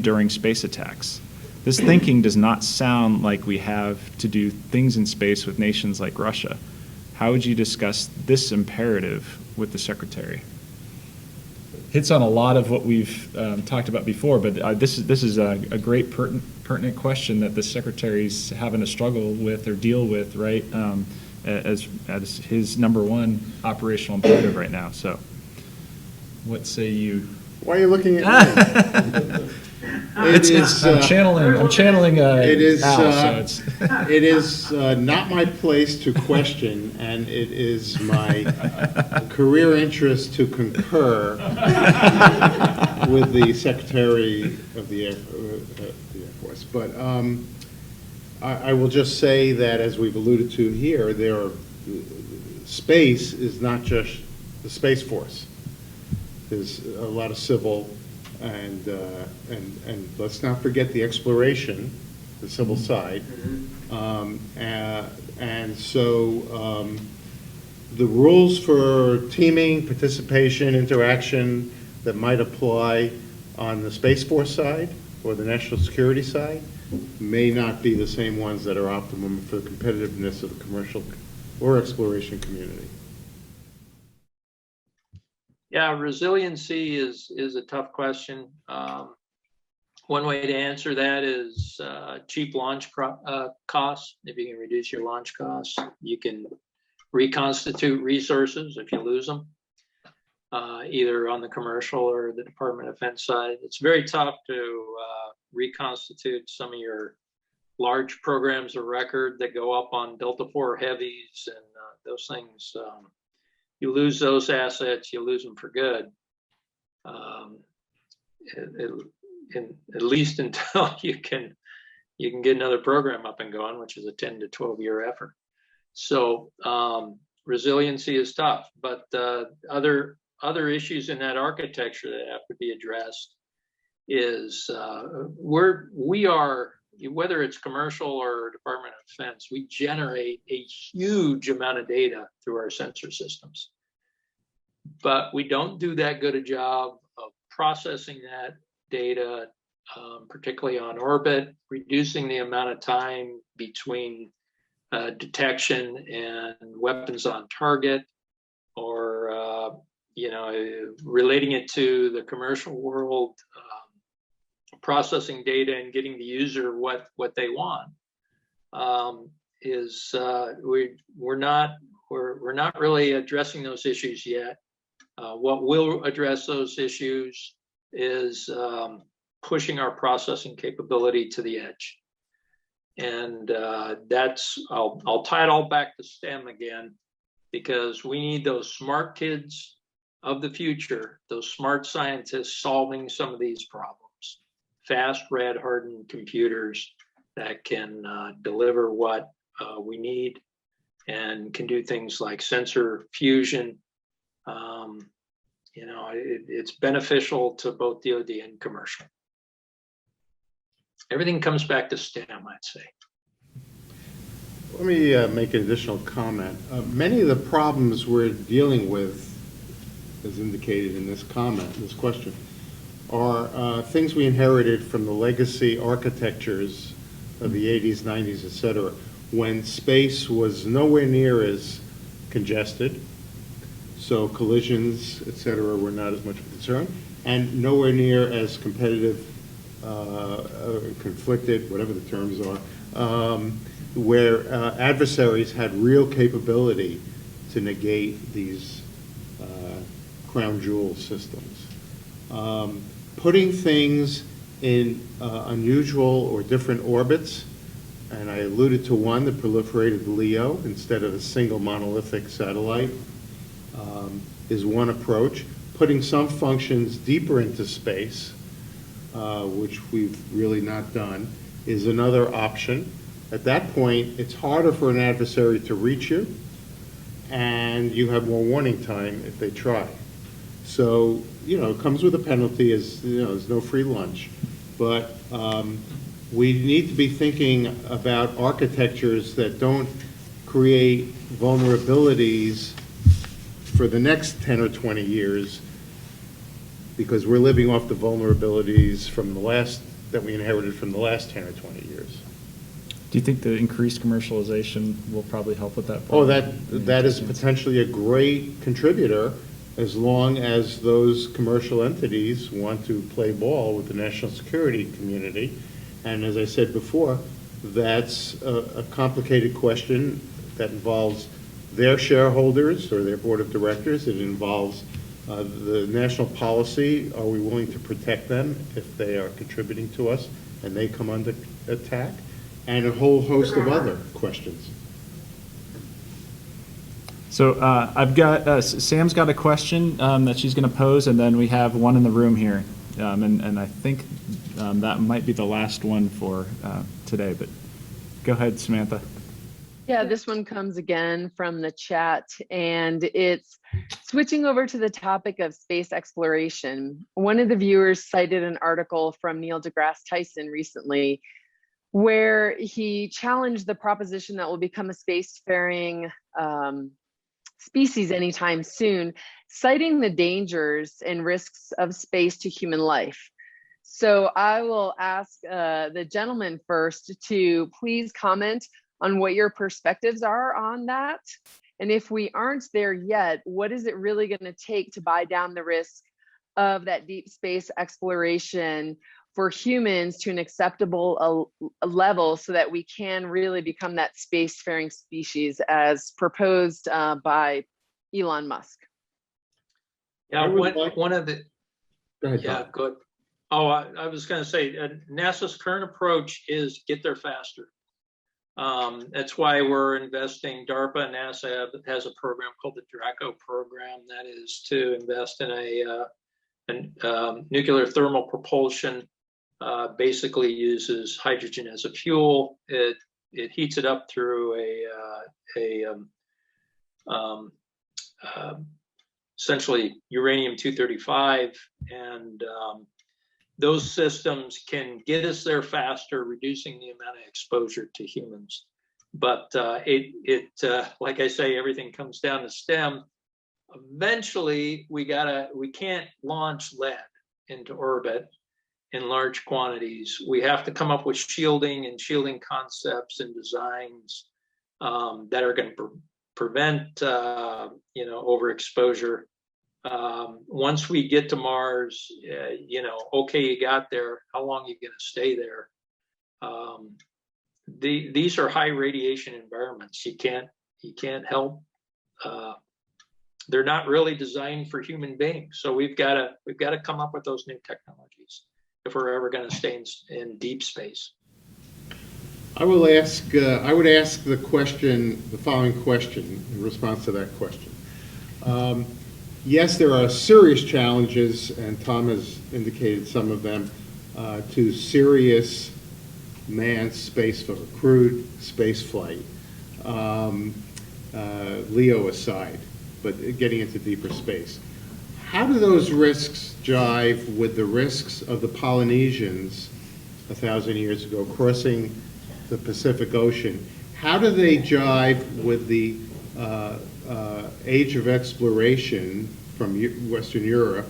during space attacks. This thinking does not sound like we have to do things in space with nations like Russia. How would you discuss this imperative with the Secretary? Hits on a lot of what we've talked about before, but this is a great pertinent question that the Secretary's having to struggle with or deal with, right, as his #1 operational imperative right now. So, what say you? Why are you looking at me? I'm channeling it is, Al, so it is not my place to question, and it is my career interest to concur with the Secretary of the Air Force. But I will just say that, as we've alluded to here, space is not just the Space Force. There's a lot of civil, and let's not forget the exploration, the civil side. And so the rules for teaming, participation, interaction that might apply on the Space Force side or the national security side may not be the same ones that are optimum for the competitiveness of the commercial or exploration community. Yeah, resiliency is a tough question. One way to answer that is cheap launch costs. If you can reduce your launch costs, you can reconstitute resources if you lose them, either on the commercial or the Department of Defense side. It's very tough to reconstitute some of your large programs of record that go up on Delta IV heavies and those things. You lose those assets, you lose them for good. At least until you can get another program up and going, which is a 10 to 12 year effort. So resiliency is tough, but other issues in that architecture that have to be addressed is we are, whether it's commercial or Department of Defense, we generate a huge amount of data through our sensor systems. But we don't do that good a job of processing that data, particularly on orbit, reducing the amount of time between detection and weapons on target, or relating it to the commercial world, processing data and getting the user what they want. We're not really addressing those issues yet. What will address those issues is pushing our processing capability to the edge. And I'll tie it all back to STEM again, because we need those smart kids of the future, those smart scientists solving some of these problems. Fast, rad-hardened computers that can deliver what we need and can do things like sensor fusion. It's beneficial to both DoD and commercial. Everything comes back to STEM, I'd say. Let me make an additional comment. Many of the problems we're dealing with, as indicated in this question, are things we inherited from the legacy architectures of the 80s, 90s, et cetera. when space was nowhere near as congested, so collisions, et cetera, were not as much of a concern, and nowhere near as competitive, conflicted, whatever the terms are, where adversaries had real capability to negate these crown jewel systems. Putting things in unusual or different orbits, and I alluded to one, the proliferated LEO, instead of a single monolithic satellite, is one approach. Putting some functions deeper into space, which we've really not done, is another option. At that point, it's harder for an adversary to reach you, and you have more warning time if they try. So, you know, it comes with a penalty, as you know, there's no free lunch. But we need to be thinking about architectures that don't create vulnerabilities for the next 10 or 20 years, because we're living off the vulnerabilities from the last, that we inherited from the last 10 or 20 years. Do you think the increased commercialization will probably help with that? Oh, that is potentially a great contributor, as long as those commercial entities want to play ball with the national security community. And as I said before, that's a complicated question that involves their shareholders or their board of directors. It involves the national policy. Are we willing to protect them if they are contributing to us and they come under attack? And a whole host of other questions. So I've got, Sam's got a question that she's going to pose, and then we have one in the room here. And I think that might be the last one for today, but go ahead, Samantha. Yeah, this one comes again from the chat, and it's switching over to the topic of space exploration. One of the viewers cited an article from Neil deGrasse Tyson recently, where he challenged the proposition that we'll become a spacefaring species anytime soon, citing the dangers and risks of space to human life. So I will ask the gentleman first to please comment on what your perspectives are on that. And if we aren't there yet, what is it really going to take to buy down the risk of that deep space exploration for humans to an acceptable level, so that we can really become that spacefaring species as proposed by Elon Musk? Yeah, one of the, Go ahead, yeah, Bob. good. Oh, I was going to say, NASA's current approach is get there faster. That's why we're investing. DARPA and NASA has a program called the Draco program, that is to invest in a nuclear thermal propulsion. Basically uses hydrogen as a fuel. It heats it up through essentially uranium-235, and those systems can get us there faster, reducing the amount of exposure to humans. But like I say, everything comes down to STEM. Eventually, we can't launch lead into orbit in large quantities. We have to come up with shielding concepts and designs that are going to prevent overexposure. Once we get to Mars, okay, you got there. How long are you going to stay there? These are high radiation environments. You can't help. They're not really designed for human beings. So we've got to come up with those new technologies if we're ever going to stay in deep space. I would ask the following question in response to that question. Yes, there are serious challenges, and Tom has indicated some of them, to serious manned space, crewed space flight, LEO aside, but getting into deeper space. How do those risks jive with the risks of the Polynesians 1,000 years ago crossing the Pacific Ocean? How do they jive with the age of exploration from Western Europe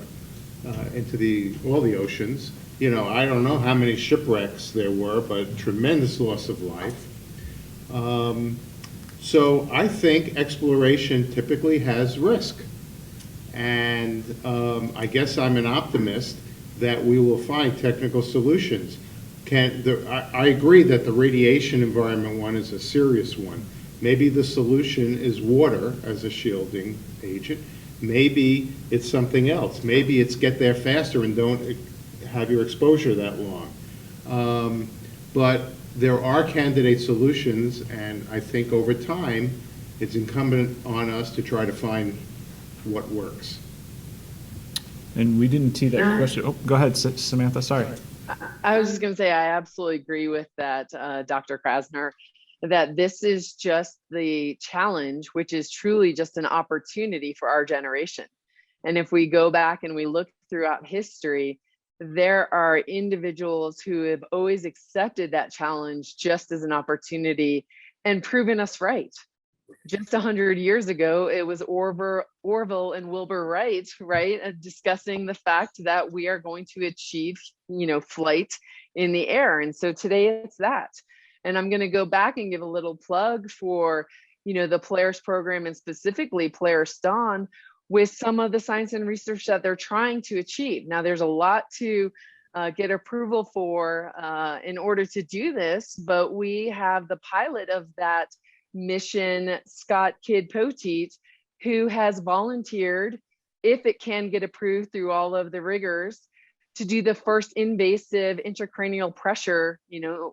into all the oceans? I don't know how many shipwrecks there were, but tremendous loss of life. So I think exploration typically has risk. And I guess I'm an optimist that we will find technical solutions. I agree that the radiation environment one is a serious one. Maybe the solution is water as a shielding agent. Maybe it's something else. Maybe it's get there faster and don't have your exposure that long. But there are candidate solutions, and I think over time, it's incumbent on us to try to find what works. And we didn't tee that question. Oh, go ahead, Samantha, sorry. I was just going to say, I absolutely agree with that, Dr. Krassner, that this is just the challenge, which is truly just an opportunity for our generation. And if we go back and we look throughout history, there are individuals who have always accepted that challenge just as an opportunity and proven us right. Just 100 years ago, it was Orville and Wilbur Wright, right, discussing the fact that we are going to achieve, flight in the air. And so today it's that. And I'm going to go back and give a little plug for, the Polaris program and specifically Polaris Dawn with some of the science and research that they're trying to achieve. Now, there's a lot to get approval for in order to do this, but we have the pilot of that mission, Scott Kidd Poteet, who has volunteered, if it can get approved through all of the rigors, to do the first invasive intracranial pressure,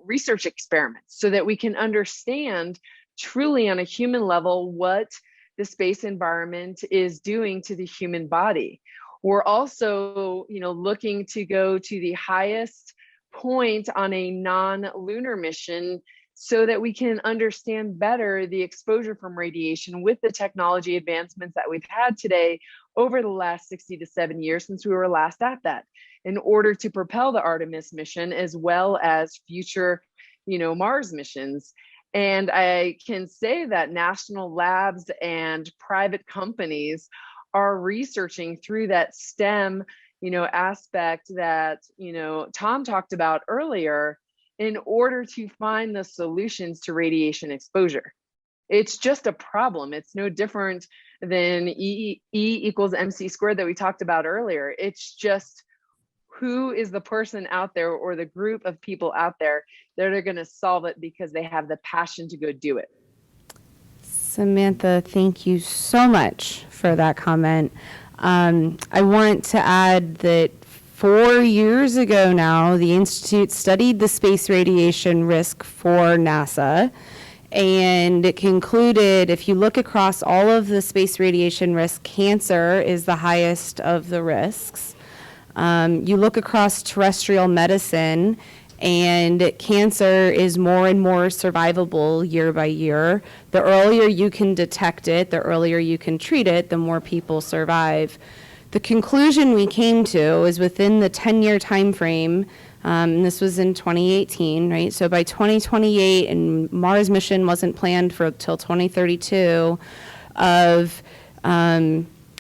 research experiments so that we can understand truly on a human level what the space environment is doing to the human body. We're also, looking to go to the highest point on a non-lunar mission so that we can understand better the exposure from radiation with the technology advancements that we've had today over the last 60 to 70 years since we were last at that, in order to propel the Artemis mission as well as future, Mars missions. And I can say that national labs and private companies are researching through that STEM, aspect that, Tom talked about earlier, in order to find the solutions to radiation exposure. It's just a problem. It's no different than E equals MC squared that we talked about earlier. It's just who is the person out there or the group of people out there that are going to solve it because they have the passion to go do it. Samantha, thank you so much for that comment. I want to add that 4 years ago now, the Institute studied the space radiation risk for NASA, and it concluded if you look across all of the space radiation risk, cancer is the highest of the risks. You look across terrestrial medicine, and cancer is more and more survivable year by year. The earlier you can detect it, the earlier you can treat it, the more people survive. The conclusion we came to is within the 10-year time frame, and this was in 2018, right? So by 2028, and Mars mission wasn't planned for till 2032, of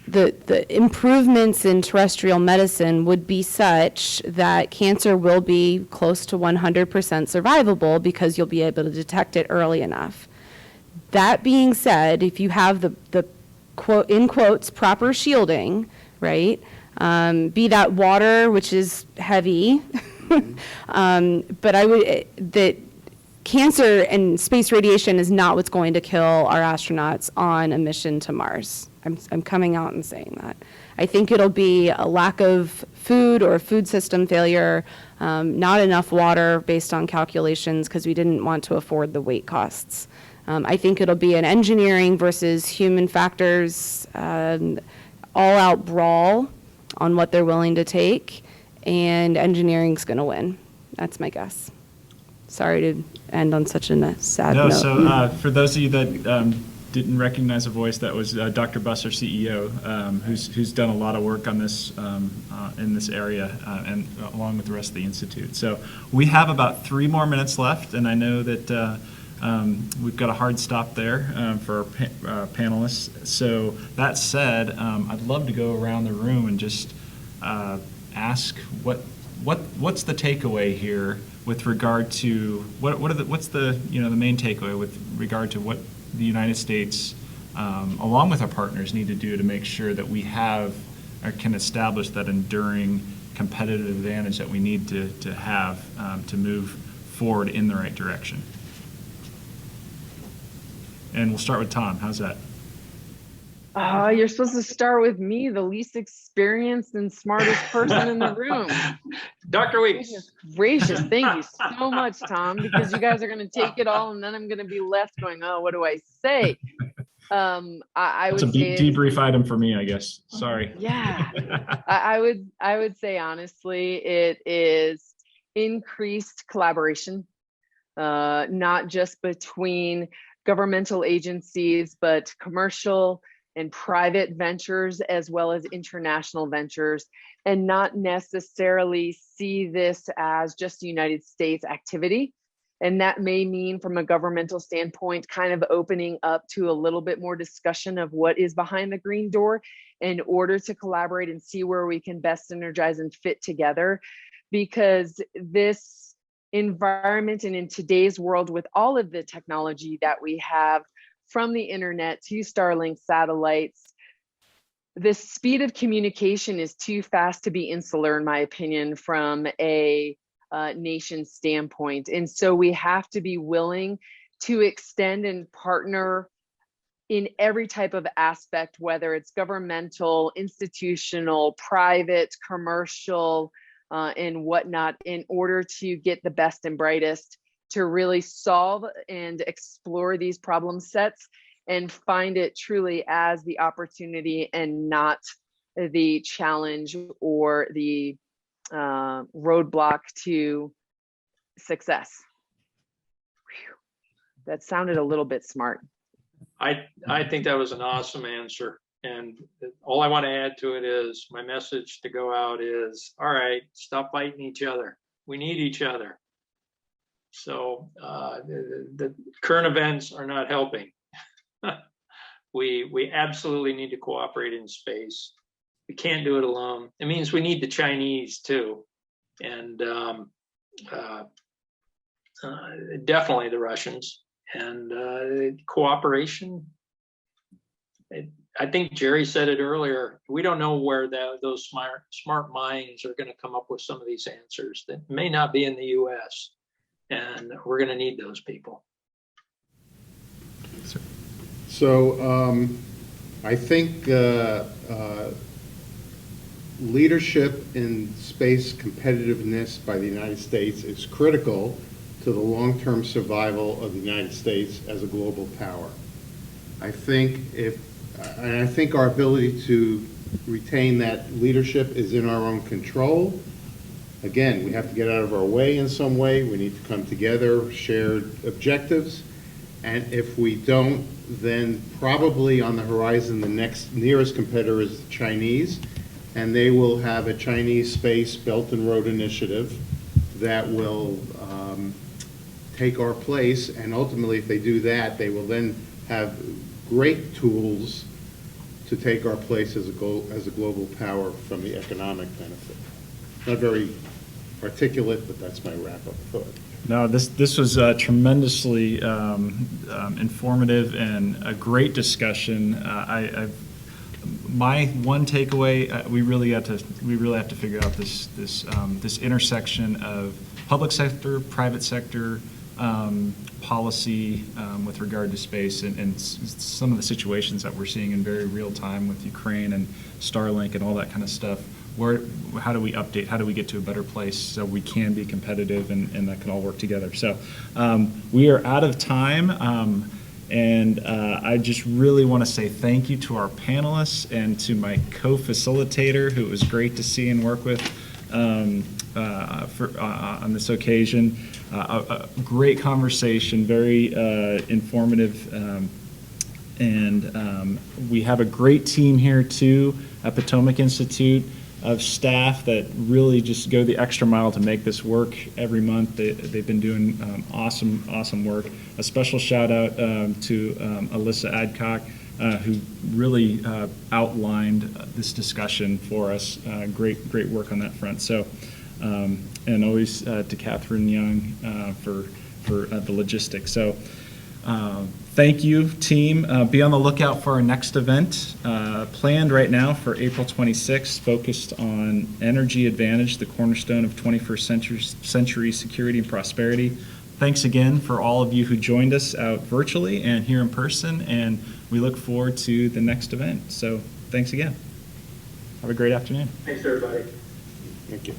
the improvements in terrestrial medicine would be such that cancer will be close to 100% survivable because you'll be able to detect it early enough. That being said, if you have the quote, in quotes, proper shielding, right? Be that water, which is heavy, but that cancer and space radiation is not what's going to kill our astronauts on a mission to Mars. I'm coming out and saying that. I think it'll be a lack of food or food system failure, not enough water based on calculations because we didn't want to afford the weight costs. I think it'll be an engineering versus human factors, all-out brawl on what they're willing to take, and engineering's going to win. That's my guess. Sorry to end on such a sad note. No, so for those of you that didn't recognize a voice, that was Dr. Buss, our CEO, who's done a lot of work on this in this area, and along with the rest of the Institute. So we have about 3 more minutes left, and I know that we've got a hard stop there for our panelists. So that said, I'd love to go around the room and just ask what's the takeaway here with regard to what's the the main takeaway with regard to what the United States, along with our partners, need to do to make sure that we have or can establish that enduring competitive advantage that we need to have to move forward in the right direction? And we'll start with Tom. How's that? You're supposed to start with me, the least experienced and smartest person in the room. Dr. Weeks. Goodness gracious, thank you so much, Tom, because you guys are going to take it all, and then I'm going to be left going, oh, what do I say? I would say it's a debrief item for me, I guess. Sorry. Yeah, I would say honestly, it is increased collaboration, not just between governmental agencies, but commercial and private ventures, as well as international ventures, and not necessarily see this as just a United States activity. And that may mean, from a governmental standpoint, kind of opening up to a little bit more discussion of what is behind the green door in order to collaborate and see where we can best synergize and fit together. Because this environment, and in today's world, with all of the technology that we have, from the internet to Starlink satellites, the speed of communication is too fast to be insular, in my opinion, from a nation standpoint. And so we have to be willing to extend and partner in every type of aspect, whether it's governmental, institutional, private, commercial, and whatnot, in order to get the best and brightest to really solve and explore these problem sets and find it truly as the opportunity and not the challenge or the roadblock to success. Whew. That sounded a little bit smart. I think that was an awesome answer. And all I want to add to it is my message to go out is, all right, stop fighting each other. We need each other. So the current events are not helping. We absolutely need to cooperate in space. We can't do it alone. It means we need the Chinese too, and definitely the Russians, and cooperation. I think Jerry said it earlier. We don't know where those smart minds are going to come up with some of these answers that may not be in the U.S. And we're going to need those people. So I think leadership in space competitiveness by the United States is critical to the long-term survival of the United States as a global power. I think our ability to retain that leadership is in our own control. Again, we have to get out of our way in some way. We need to come together, shared objectives. And if we don't, then probably on the horizon, the next nearest competitor is the Chinese. And they will have a Chinese Space Belt and Road Initiative that will take our place. And ultimately, if they do that, they will then have great tools to take our place as a global power from the economic benefit. Not very articulate, but that's my wrap-up thought. No, this was tremendously informative and a great discussion. My one takeaway, we really have to figure out this intersection of public sector, private sector policy with regard to space, and some of the situations that we're seeing in very real time with Ukraine and Starlink and all that kind of stuff. How do we update? How do we get to a better place so we can be competitive and that can all work together? So we are out of time, and I just really want to say thank you to our panelists and to my co-facilitator, who it was great to see and work with on this occasion. A great conversation, very informative, and we have a great team here too at Potomac Institute of staff that really just go the extra mile to make this work every month. They've been doing awesome work. A special shout out to Alyssa Adcock, who really outlined this discussion for us. Great work on that front. So and always to Catherine Young for the logistics. So thank you, team. Be on the lookout for our next event, planned right now for April 26th, focused on energy advantage, the cornerstone of 21st century security and prosperity. Thanks again for all of you who joined us out virtually and here in person, and we look forward to the next event. So thanks again. Have a great afternoon. Thanks, everybody. Thank you.